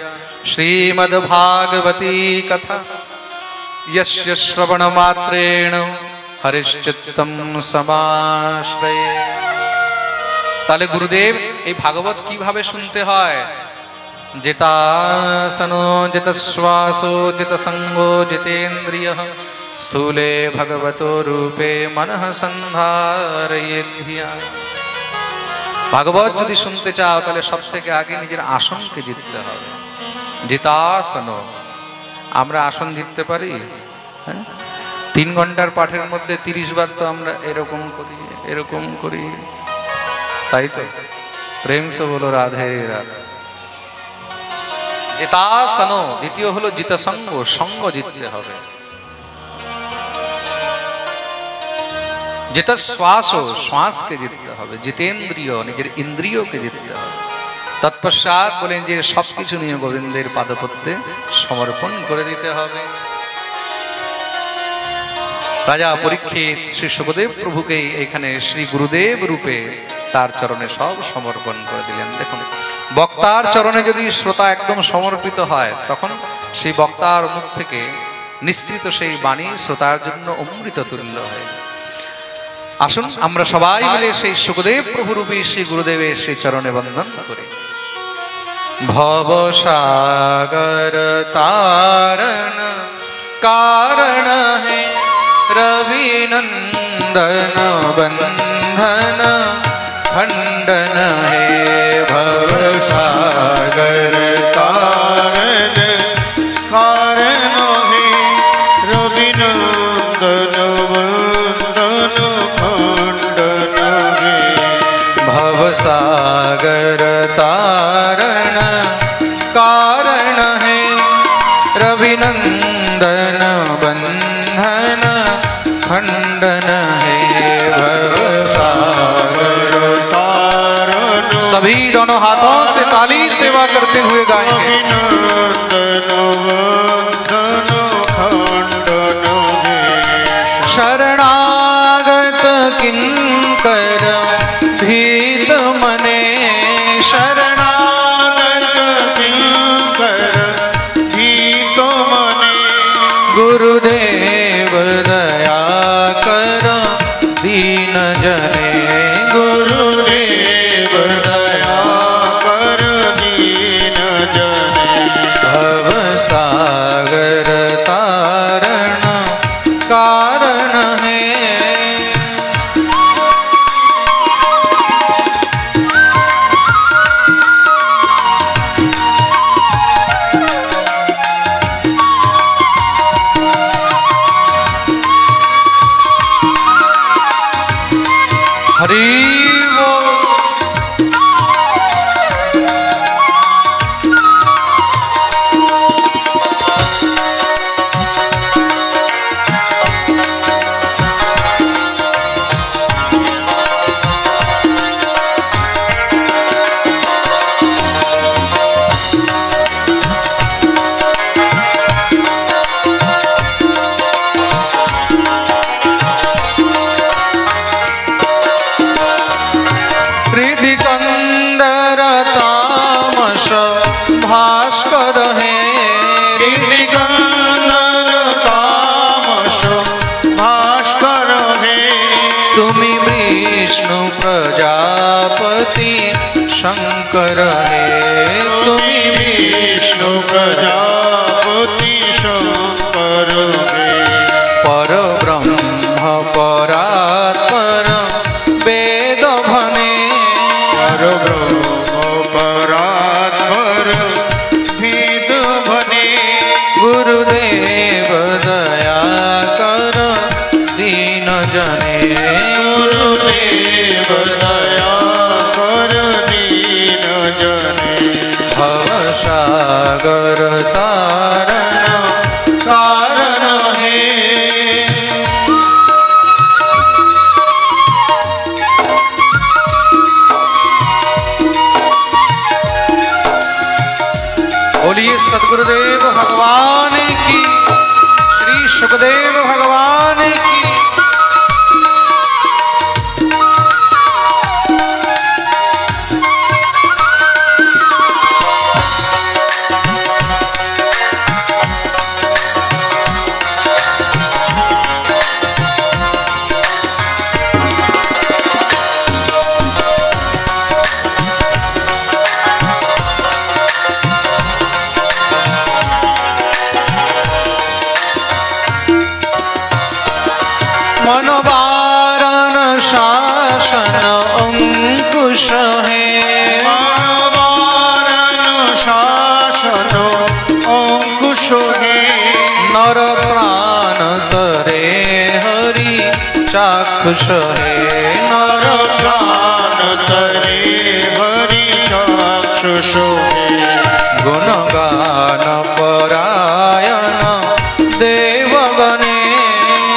শ্রীমদ্ ভাগবতী কথা यस्य श्रवण मात्रेण हरिश्चित्तम समाश्रये। তাহলে গুরুদেব এই ভাগবত কিভাবে শুনতে হয়? জিতাসনো জিতশ্বাসো জিতসঙ্গো জিতেন্দ্রিয়ঃ স্থূলে ভগবতো রূপে মনঃ সন্ধারয়েদ্ধিয়া। ভাগবত যদি শুনতে চাও তাহলে সব থেকে আগে নিজের আসনকে জিততে হবে। জিতাসনো, আমরা আসন জিততে পারি? 3 ঘন্টার পাঠের মধ্যে 30 বার তো আমরা এরকম করি, এরকম করি, তাই তো? প্রেম সে বলো রাধে রাধে। জিতাসনো, দ্বিতীয় হলো জিতসঙ্গ, সঙ্গ জিততে হবে। জিতশ্বাস, শ্বাসকে জিততে হবে। জিতেন্দ্রিয়, নিজের ইন্দ্রিয়কে জিততে হবে। তৎপশ্চাৎ বলেন যে সবকিছু নিয়ে গোবিন্দের পাদপদ্মে সমর্পণ করে দিতে হবে। রাজা পরীক্ষিত শ্রী সুখদেব প্রভুকে এখানে শ্রী গুরুদেব রূপে তার চরণে সব সমর্পণ করে দিলেন। দেখুন, বক্তার চরণে যদি শ্রোতা একদম সমর্পিত হয় তখন সেই বক্তার মুখ থেকে নিঃসৃত সেই বাণী শ্রোতার জন্য অমৃত তুল্য হয়। আসুন আমরা সবাই মিলে সেই সুখদেব প্রভুরূপী শ্রী গুরুদেবের সেই চরণে বন্দন করি। ভবসাগর তারণ कारण है रविनंदन बंधन खंडन है भवसागर तारण कारण है रविनंदन बंधन खंडन है भवसागर तारण कारण है रविनंदन बंधन खंडन है भवसागर तारण। सभी दोनों हाथों से ताली सेवा करते हुए गाएंगे। शरणागत किंकर भीत मने शरणागत किंकर भीत मने गुरुदेव दया कर दीन जने गुरुदेव दया कर दीन जने भवसागर शंकर हे तुमी विष्णु प्रजापति शंकर हे पर ब्रह्म परात्पर वेद भने पर ब्रह्म परात्पर वेद भने गुरुदेव दया कर दीन जने गुरुदेव दया कर दीन जने भव सागर तारण कारण हे बोलिए सद्गुरुदेव भगवान की, श्री सुखदेव भगवान की। मनवारण शासन अंकुश है मनवारण शासन अंकुश है नर प्राण तरे हरि चाक्षुष है नर प्राण तरे हरि चाक्षुष है गुणगान परायण देवगणे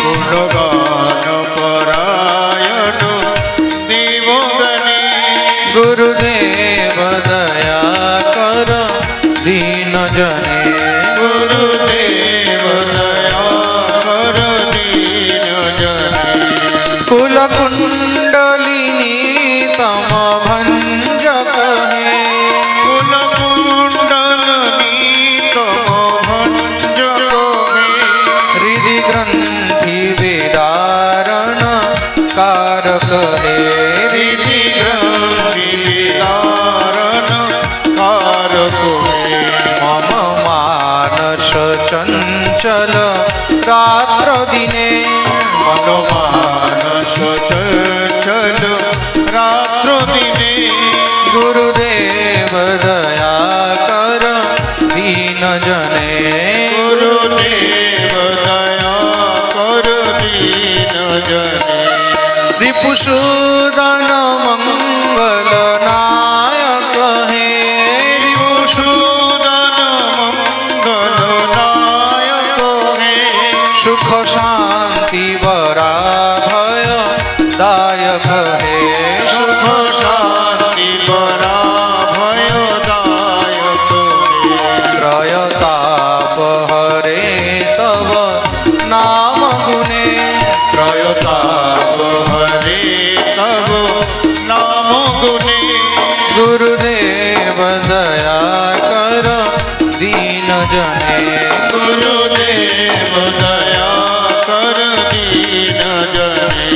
गुणगान परायण देवगणे गुरुदेव दया कर दीन जने गुरुदेव दया कर दीन जने कुल कुंडलिनी तम भंजक है कुल कुंडलिनी तम भंजक है हृदि ग्रंथि विदारण कारक है हृदि ग्रंथि विदारण कारक है मम मानस चंचल रात्र दिने मनमानस चंचल रात्र दिने गुरुदेव दया कर दीन जने गुरुदेव दया कर दीन जने रिपुसूदन मंगल नायक है रिपुसूदन मंगल नायक है सुख शांति बरा भय दायक है सुख शांति बरा भयदायक है त्रयताप हरे तव नाम गुणे त्रयताप हरे तव नाम गुणे गुरुदेव दया कर दीन जने गुरुदेव दया कर दीन जने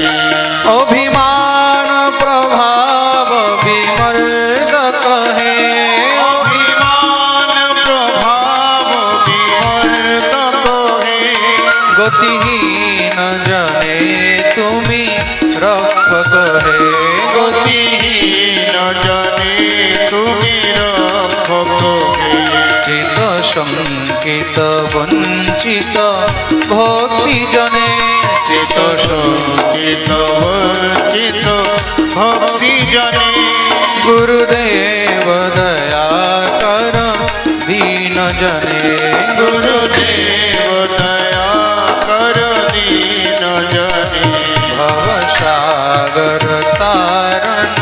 अभिमान प्रभाव विमर्दक है अभिमान प्रभाव विमर्दक है गतिहीन जने तुमी रक्षक है गतिहीन जने तुमी रक्षक है चित संकित वंचित भक्ति जने चित संकित वंचित भक्ति जने गुरुदेव दया कर दीन जने गुरुदेव दया कर दीन जने भव सागर तारण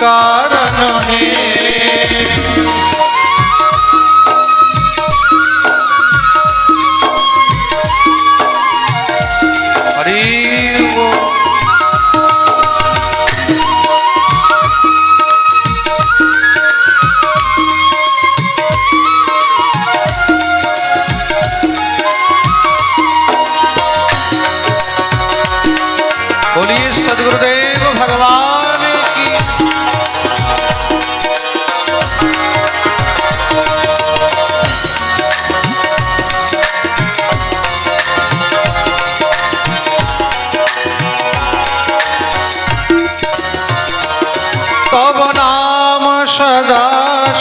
कारण है हरि बोल। बोलिए सद्गुरुदेव भगवान की।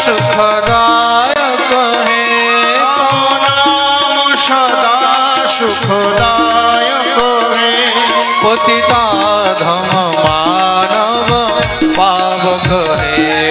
सुखदायक है, नाम सदा सुखदायक है, पतिता धम मानव पावक है,